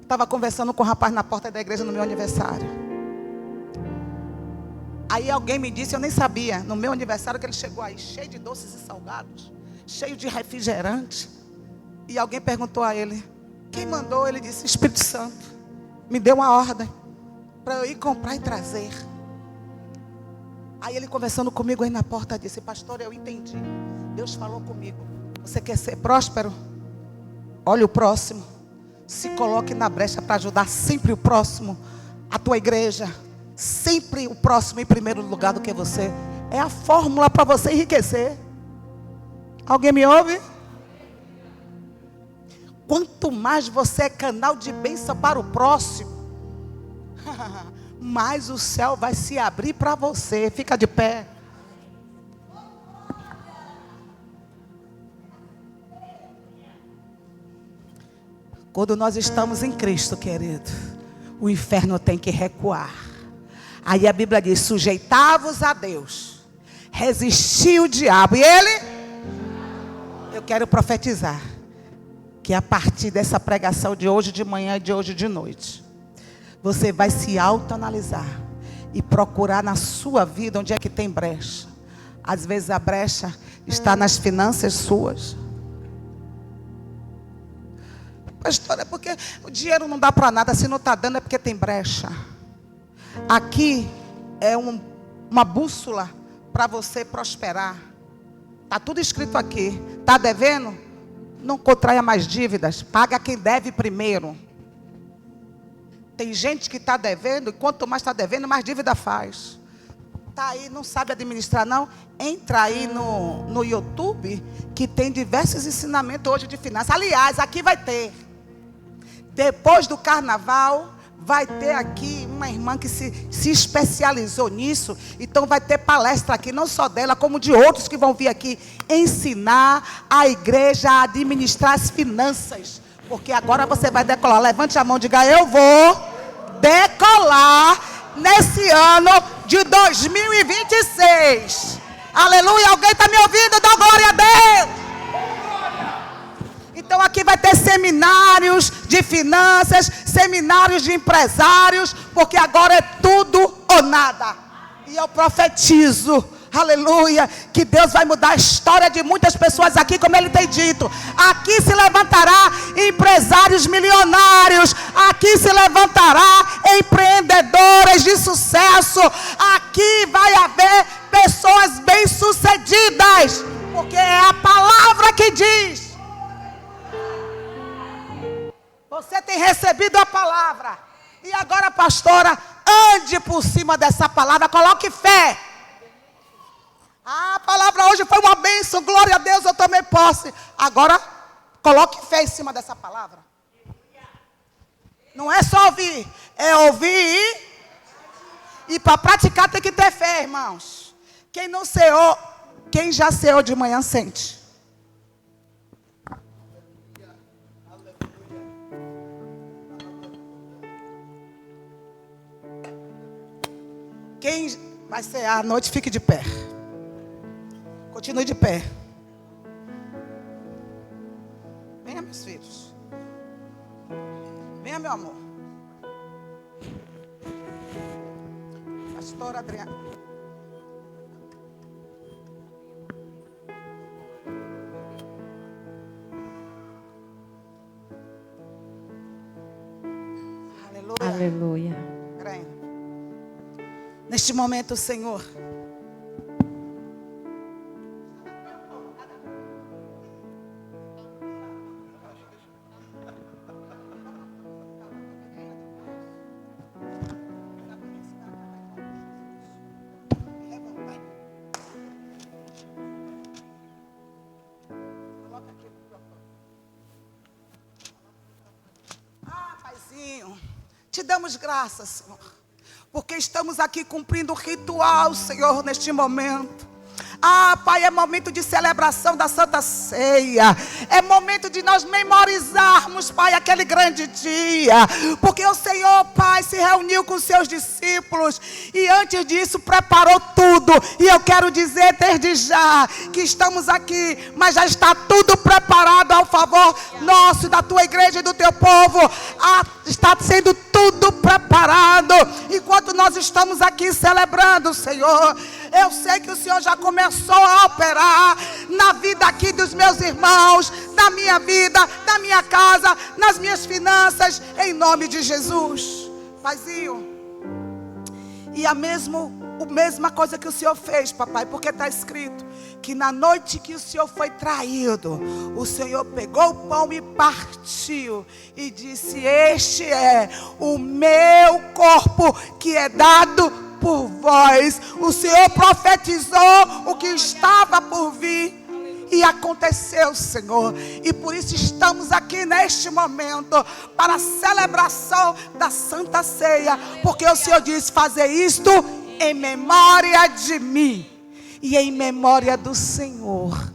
Estava conversando com um rapaz na porta da igreja no meu aniversário. Aí alguém me disse, eu nem sabia, no meu aniversário, que ele chegou aí cheio de doces e salgados, cheio de refrigerante. E alguém perguntou a ele: quem mandou? Ele disse: Espírito Santo me deu uma ordem para eu ir comprar e trazer. Aí ele, conversando comigo aí na porta, disse: pastor, eu entendi, Deus falou comigo, você quer ser próspero? Olha o próximo, se coloque na brecha para ajudar sempre o próximo, a tua igreja. Sempre o próximo em primeiro lugar do que você. É a fórmula para você enriquecer. Alguém me ouve? Quanto mais você é canal de bênção para o próximo, mais o céu vai se abrir para você. Fica de pé. Quando nós estamos em Cristo, querido, o inferno tem que recuar. Aí a Bíblia diz: sujeitai-vos a Deus, resisti o diabo, e ele... Eu quero profetizar que a partir dessa pregação de hoje de manhã e de hoje de noite, você vai se autoanalisar e procurar na sua vida onde é que tem brecha. Às vezes a brecha está nas finanças suas. Pastor, é porque o dinheiro não dá para nada. Se não está dando é porque tem brecha. Aqui é uma bússola para você prosperar. Está tudo escrito aqui. Está devendo? Não contraia mais dívidas. Paga quem deve primeiro. Tem gente que está devendo, e quanto mais está devendo, mais dívida faz. Está aí, não sabe administrar não? Entra aí no YouTube, que tem diversos ensinamentos hoje de finanças. Aliás, aqui vai ter. Depois do carnaval, vai ter aqui uma irmã que se especializou nisso. Então vai ter palestra aqui, não só dela, como de outros que vão vir aqui ensinar a igreja a administrar as finanças. Porque agora você vai decolar. Levante a mão e diga: eu vou decolar nesse ano de 2026. Aleluia. Alguém está me ouvindo? Dá glória a Deus. Então aqui vai ter seminários de finanças, seminários de empresários, porque agora é tudo ou nada. E eu profetizo, aleluia, que Deus vai mudar a história de muitas pessoas aqui, como Ele tem dito. Aqui se levantará empresários milionários, aqui se levantará empreendedoras de sucesso, aqui vai haver pessoas bem-sucedidas, porque é a palavra que diz. Você tem recebido a palavra. E agora, pastora, ande por cima dessa palavra. Coloque fé. A palavra hoje foi uma bênção. Glória a Deus, eu tomei posse. Agora, coloque fé em cima dessa palavra. Não é só ouvir, é ouvir e para praticar tem que ter fé, irmãos. Quem não ceou, quem já ceou de manhã sente. Quem vai cear à noite, fique de pé. Continue de pé. Venha, meus filhos. Venha, meu amor. Pastora Adriana. Aleluia. Aleluia. Neste momento, Senhor, Paizinho, te damos graças, Senhor, porque estamos aqui cumprindo o ritual, Senhor, neste momento. Pai, é momento de celebração da Santa Ceia. É momento de nós memorizarmos, Pai, aquele grande dia. Porque o Senhor, Pai, se reuniu com os seus discípulos e antes disso preparou tudo. E eu quero dizer desde já que estamos aqui, mas já está tudo preparado ao favor nosso, da tua igreja e do teu povo. Está sendo tudo preparado. Enquanto nós estamos aqui celebrando, Senhor, eu sei que o Senhor já começou a operar na vida aqui dos meus irmãos, na minha vida, na minha casa, nas minhas finanças, em nome de Jesus. Paizinho, e a mesma coisa que o Senhor fez, papai, porque está escrito que na noite que o Senhor foi traído, o Senhor pegou o pão e partiu e disse: este é o meu corpo que é dado por vós. O Senhor profetizou o que estava por vir e aconteceu, Senhor. E por isso estamos aqui neste momento para a celebração da Santa Ceia, porque o Senhor disse: fazer isto em memória de mim e em memória do Senhor.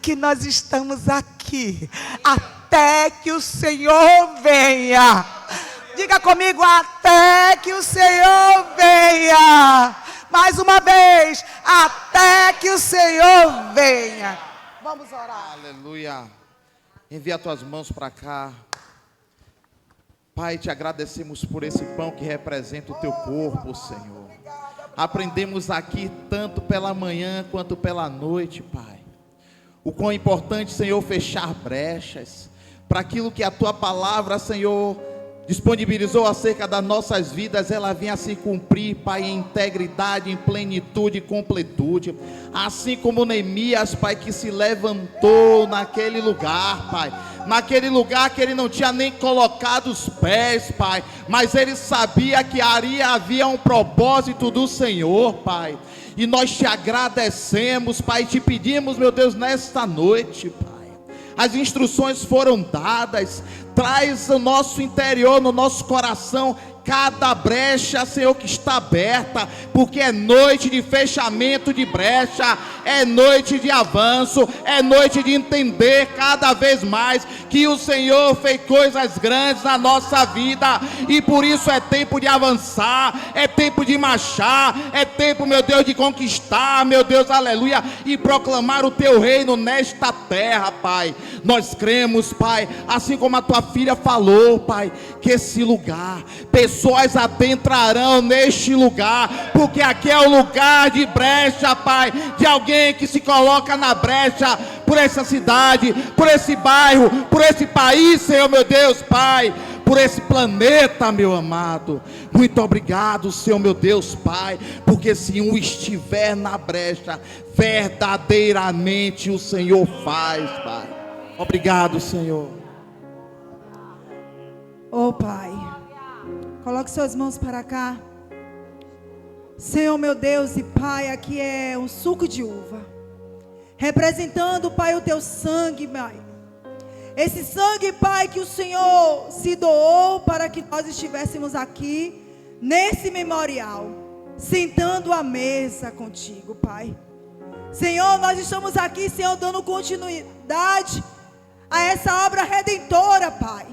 Que nós estamos aqui até que o Senhor venha. Diga comigo: até que o Senhor venha. Mais uma vez: até que o Senhor venha. Vamos orar. Aleluia. Envia as tuas mãos para cá. Pai, te agradecemos por esse pão que representa o teu corpo, Senhor. Aprendemos aqui tanto pela manhã quanto pela noite, Pai. O quão importante, Senhor, fechar brechas para aquilo que a tua palavra, Senhor, disponibilizou acerca das nossas vidas, ela vinha se cumprir, Pai, em integridade, em plenitude e completude. Assim como Neemias, Pai, que se levantou naquele lugar, Pai, naquele lugar que ele não tinha nem colocado os pés, Pai, mas ele sabia que ali havia um propósito do Senhor, Pai. E nós te agradecemos, Pai, te pedimos, meu Deus, nesta noite, Pai. As instruções foram dadas. Traz o nosso interior, no nosso coração, cada brecha, Senhor, que está aberta, porque é noite de fechamento de brecha, é noite de avanço, é noite de entender cada vez mais que o Senhor fez coisas grandes na nossa vida, e por isso é tempo de avançar, é tempo de marchar, é tempo, meu Deus, de conquistar, meu Deus, aleluia, e proclamar o teu reino nesta terra, Pai. Nós cremos, Pai, assim como a tua filha falou, Pai, que esse lugar, pessoas adentrarão neste lugar, porque aqui é o lugar de brecha, Pai, de alguém que se coloca na brecha por essa cidade, por esse bairro, por esse país, Senhor, meu Deus, Pai, por esse planeta, meu amado. Muito obrigado, Senhor, meu Deus, Pai, porque se um estiver na brecha, verdadeiramente o Senhor faz, Pai. Obrigado, Senhor. Pai, coloque suas mãos para cá. Senhor, meu Deus e Pai, aqui é um suco de uva, representando, Pai, o teu sangue, Pai. Esse sangue, Pai, que o Senhor se doou para que nós estivéssemos aqui, nesse memorial, sentando à mesa contigo, Pai. Senhor, nós estamos aqui, Senhor, dando continuidade a essa obra redentora, Pai.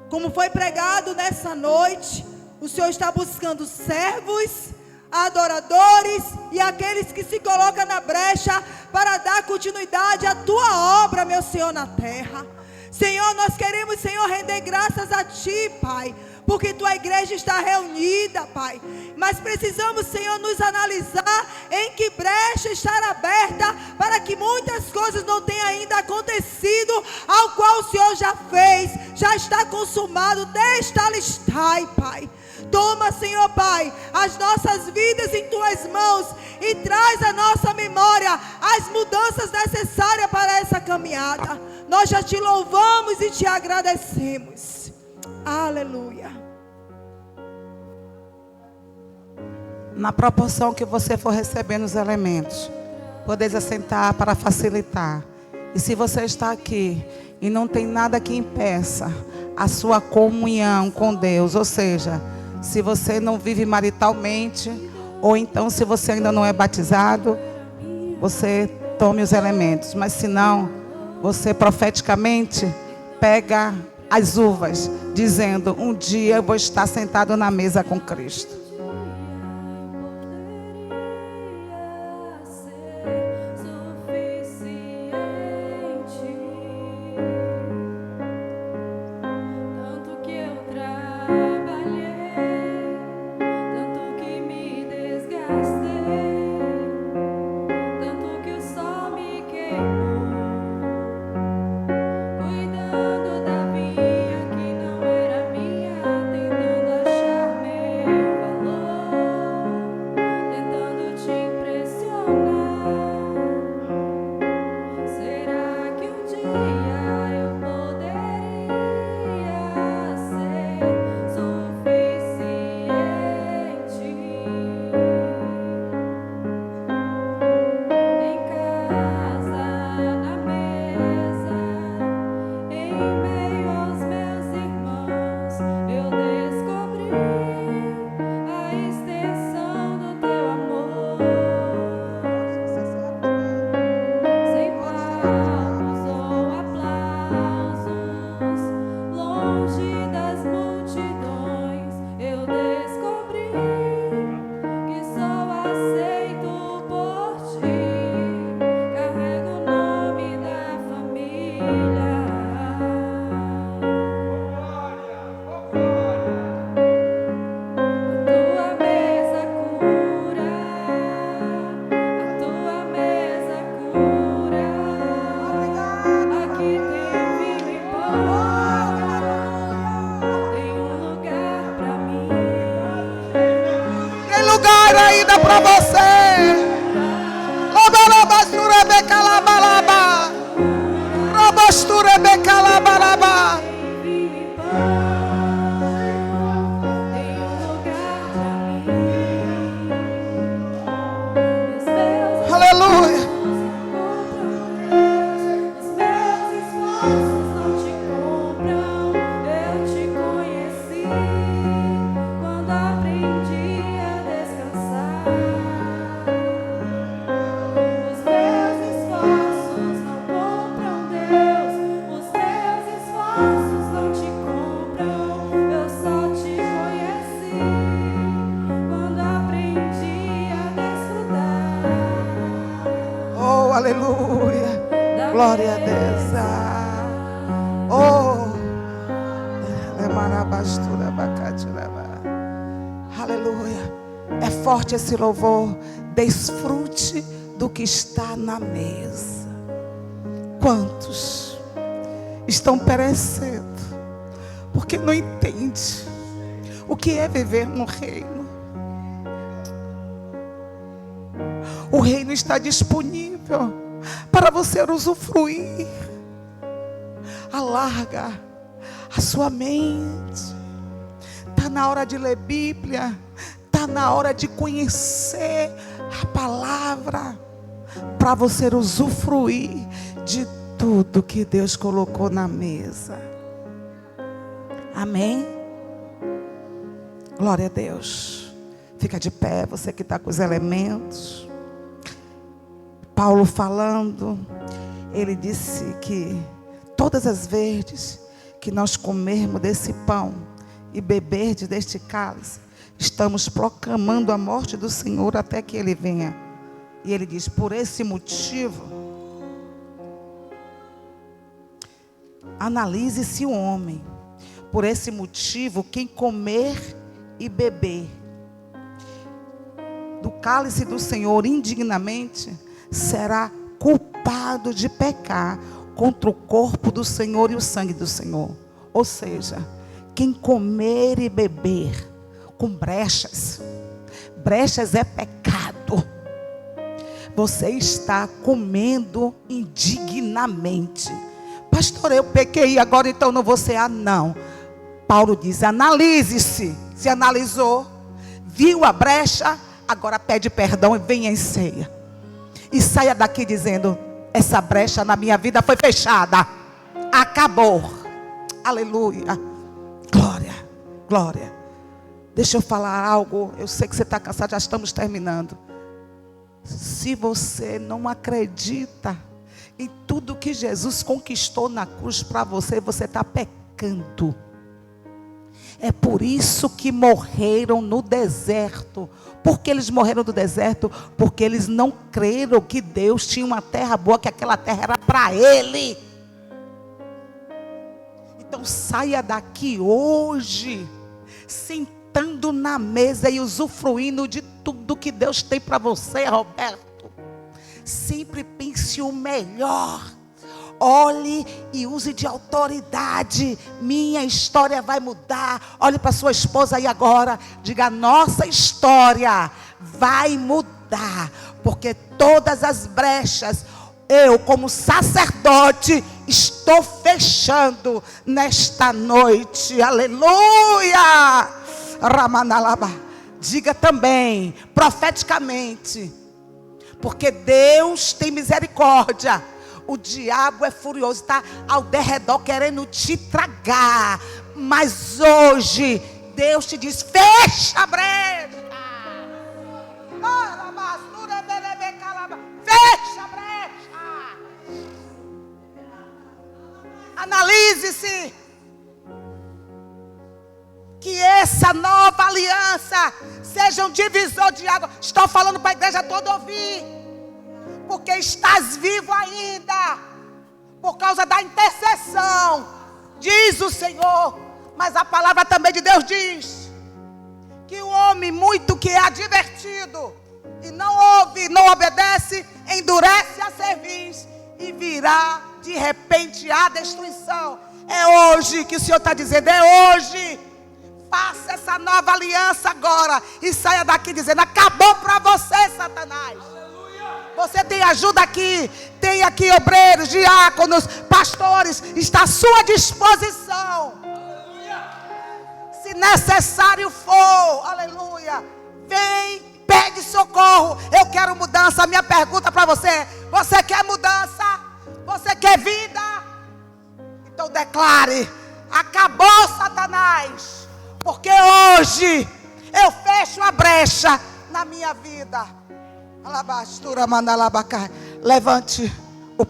Como foi pregado nessa noite, o Senhor está buscando servos, adoradores e aqueles que se colocam na brecha para dar continuidade à tua obra, meu Senhor, na terra. Senhor, nós queremos, Senhor, render graças a Ti, Pai, porque Tua igreja está reunida, Pai. Mas precisamos, Senhor, nos analisar em que brecha estar aberta para que muitas coisas não tenham ainda acontecido, ao qual o Senhor já fez, já está consumado, destalestai, Pai. Toma, Senhor Pai, as nossas vidas em Tuas mãos e traz à nossa memória as mudanças necessárias para essa caminhada. Nós já Te louvamos e Te agradecemos. Aleluia. Na proporção que você for recebendo os elementos, podeis assentar para facilitar. E se você está aqui e não tem nada que impeça a sua comunhão com Deus, ou seja, se você não vive maritalmente, ou então se você ainda não é batizado, você tome os elementos. Mas se não, você profeticamente pega as uvas, dizendo: um dia eu vou estar sentado na mesa com Cristo. Para você, Lobalabastura becalabalaba, Robostura becalabalaba. Aleluia. Aleluia, glória a Deus. Aleluia, é forte esse louvor. Desfrute do que está na mesa. Quantos estão perecendo porque não entende o que é viver no reino? O reino está disponível para você usufruir. Alarga a sua mente. Está na hora de ler Bíblia. Está na hora de conhecer a palavra, para você usufruir de tudo que Deus colocou na mesa. Amém? Glória a Deus. Fica de pé, você que está com os elementos. Paulo falando, ele disse que todas as vezes que nós comermos desse pão e bebermos deste cálice, estamos proclamando a morte do Senhor até que Ele venha. E ele diz, por esse motivo, analise-se o homem. Por esse motivo, quem comer e beber do cálice do Senhor indignamente, será culpado de pecar contra o corpo do Senhor e o sangue do Senhor. Ou seja, quem comer e beber com brechas é pecado. Você está comendo indignamente. Pastor, eu pequei, agora então não vou cear. Não. Paulo diz, analise-se. Se analisou, viu a brecha, agora pede perdão e venha em ceia. E saia daqui dizendo, essa brecha na minha vida foi fechada. Acabou. Aleluia. Glória, glória. Deixa eu falar algo. Eu sei que você está cansado, já estamos terminando. Se você não acredita em tudo que Jesus conquistou na cruz para você, você está pecando. É por isso que morreram no deserto. Por que eles morreram no deserto? Porque eles não creram que Deus tinha uma terra boa, que aquela terra era para ele. Então saia daqui hoje, sentando na mesa e usufruindo de tudo que Deus tem para você, Roberto. Sempre pense o melhor. Olhe e use de autoridade. Minha história vai mudar. Olhe para sua esposa aí agora. Diga, nossa história vai mudar. Porque todas as brechas, eu como sacerdote, estou fechando nesta noite. Aleluia! Ramanalaba. Diga também, profeticamente. Porque Deus tem misericórdia. O diabo é furioso, está ao derredor querendo te tragar. Mas hoje, Deus te diz, fecha a brecha. Fecha a brecha. Analise-se. Que essa nova aliança seja um divisor de água. Estou falando para a igreja toda ouvir. Porque estás vivo ainda, por causa da intercessão, diz o Senhor. Mas a palavra também de Deus diz, que o homem muito que é advertido, e não ouve, não obedece, endurece a cerviz, e virá de repente a destruição. É hoje que o Senhor está dizendo, é hoje. Faça essa nova aliança agora, e saia daqui dizendo, acabou para você, Satanás. Você tem ajuda aqui, tem aqui obreiros, diáconos, pastores, está à sua disposição. Se necessário for, aleluia, vem, pede socorro. Eu quero mudança. Minha pergunta para você é, você quer mudança? Você quer vida? Então declare, acabou Satanás, porque hoje eu fecho a brecha na minha vida. Levante o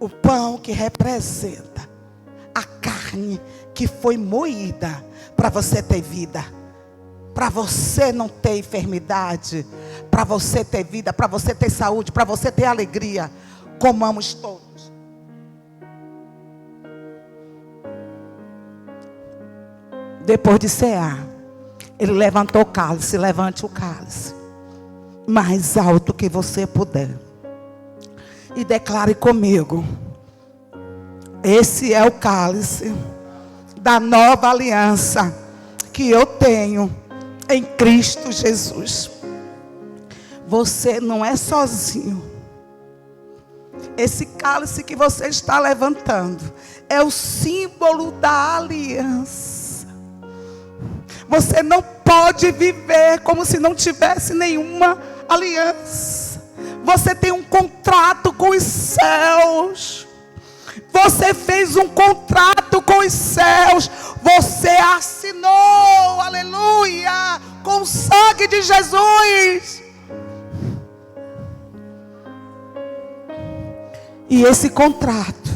pão que representa a carne que foi moída para você ter vida, para você não ter enfermidade, para você ter vida, para você ter saúde, para você ter alegria. Comamos todos. Depois de cear, ele levantou o cálice. Levante o cálice mais alto que você puder e declare comigo: esse é o cálice da nova aliança que eu tenho em Cristo Jesus. Você não é sozinho. Esse cálice que você está levantando é o símbolo da aliança. Você não pode viver como se não tivesse nenhuma aliança. Você tem um contrato com os céus. Você fez um contrato com os céus. Você assinou, aleluia, com o sangue de Jesus. E esse contrato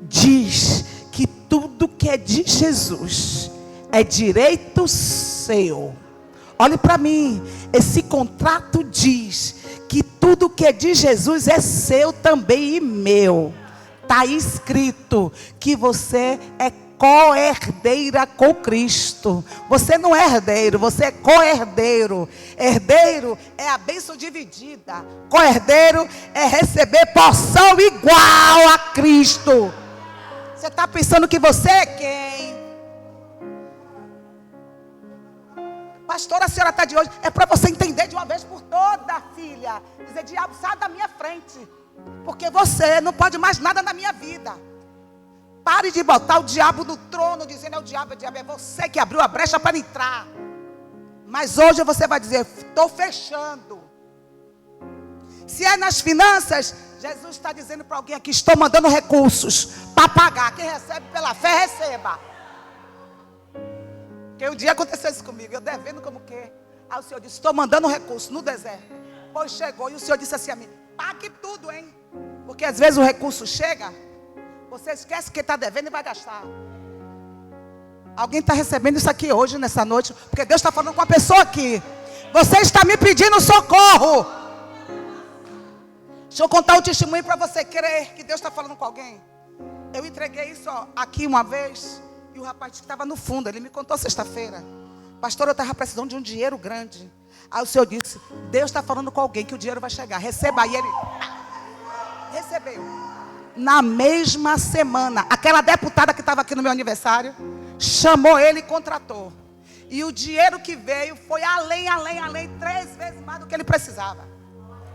diz que tudo que é de Jesus é direito seu. Olhe para mim, esse contrato diz que tudo que é de Jesus é seu também e meu. Está escrito que você é co-herdeira com Cristo. Você não é herdeiro, você é co-herdeiro. Herdeiro é a bênção dividida. Co-herdeiro é receber porção igual a Cristo. Você está pensando que você é quem? Pastora, a senhora está de hoje. É para você entender de uma vez por toda, filha. Dizer, diabo, sai da minha frente. Porque você não pode mais nada na minha vida. Pare de botar o diabo no trono, dizendo, é o diabo, é você que abriu a brecha para entrar. Mas hoje você vai dizer, estou fechando. Se é nas finanças, Jesus está dizendo para alguém aqui, estou mandando recursos para pagar. Quem recebe pela fé, receba. Porque um dia aconteceu isso comigo, eu devendo como que. Aí o Senhor disse, estou mandando recurso no deserto. Pois chegou, e o Senhor disse assim a mim, pague tudo, hein? Porque às vezes o recurso chega, você esquece que está devendo e vai gastar. Alguém está recebendo isso aqui hoje, nessa noite, porque Deus está falando com a pessoa aqui. Você está me pedindo socorro. Deixa eu contar um testemunho para você crer que Deus está falando com alguém. Eu entreguei isso aqui uma vez, e o rapaz que estava no fundo, ele me contou sexta-feira. Pastor, eu estava precisando de um dinheiro grande. Aí o Senhor disse, Deus está falando com alguém que o dinheiro vai chegar. Receba aí. Ele recebeu. Na mesma semana, aquela deputada que estava aqui no meu aniversário, chamou ele e contratou. E o dinheiro que veio foi além, 3 vezes mais do que ele precisava.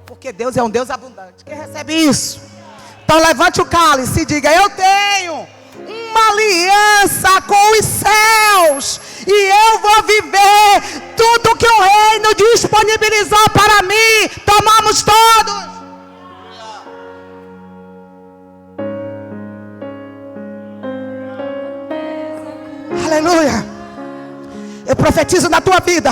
Porque Deus é um Deus abundante. Quem recebe isso? Então levante o cálice e diga, eu tenho uma aliança com os céus. E eu vou viver tudo que o reino disponibilizou para mim. Tomamos todos. Aleluia. Eu profetizo na tua vida.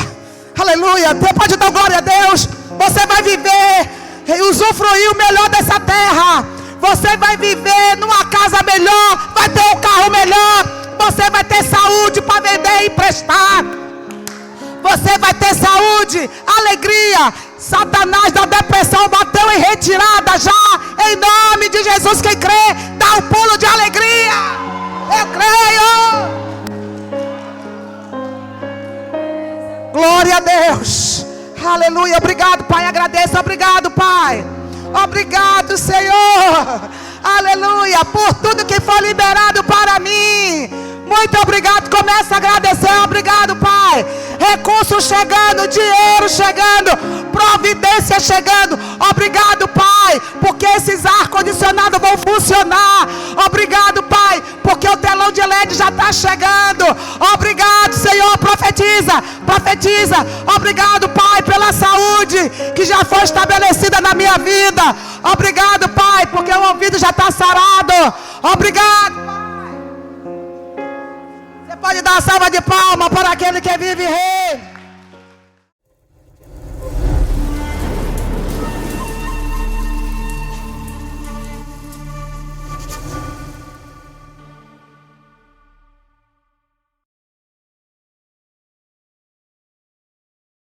Aleluia. Você pode dar glória a Deus. Você vai viver e usufruir o melhor dessa terra. Você vai viver numa casa melhor. Vai ter um carro melhor. Você vai ter saúde para vender e emprestar. Você vai ter saúde, alegria. Satanás da depressão bateu em retirada já. Em nome de Jesus, quem crê, dá um pulo de alegria. Eu creio. Glória a Deus. Aleluia. Obrigado, Pai. Agradeço. Obrigado, Pai. Obrigado, Senhor. Aleluia. Por tudo que foi liberado para mim. Muito obrigado. Começa a agradecer. Obrigado, Pai. Recursos chegando, dinheiro chegando, providência chegando. Obrigado, Pai, porque esses ar-condicionados vão funcionar. Obrigado, Pai, porque o telão de LED já está chegando. Obrigado, Senhor. Profetiza, profetiza. Obrigado, Pai, pela saúde que já foi estabelecida na minha vida. Obrigado, Pai, porque o ouvido já está sarado. Obrigado, Pai. Você pode dar uma salva de palmas para aquele que vive e reina.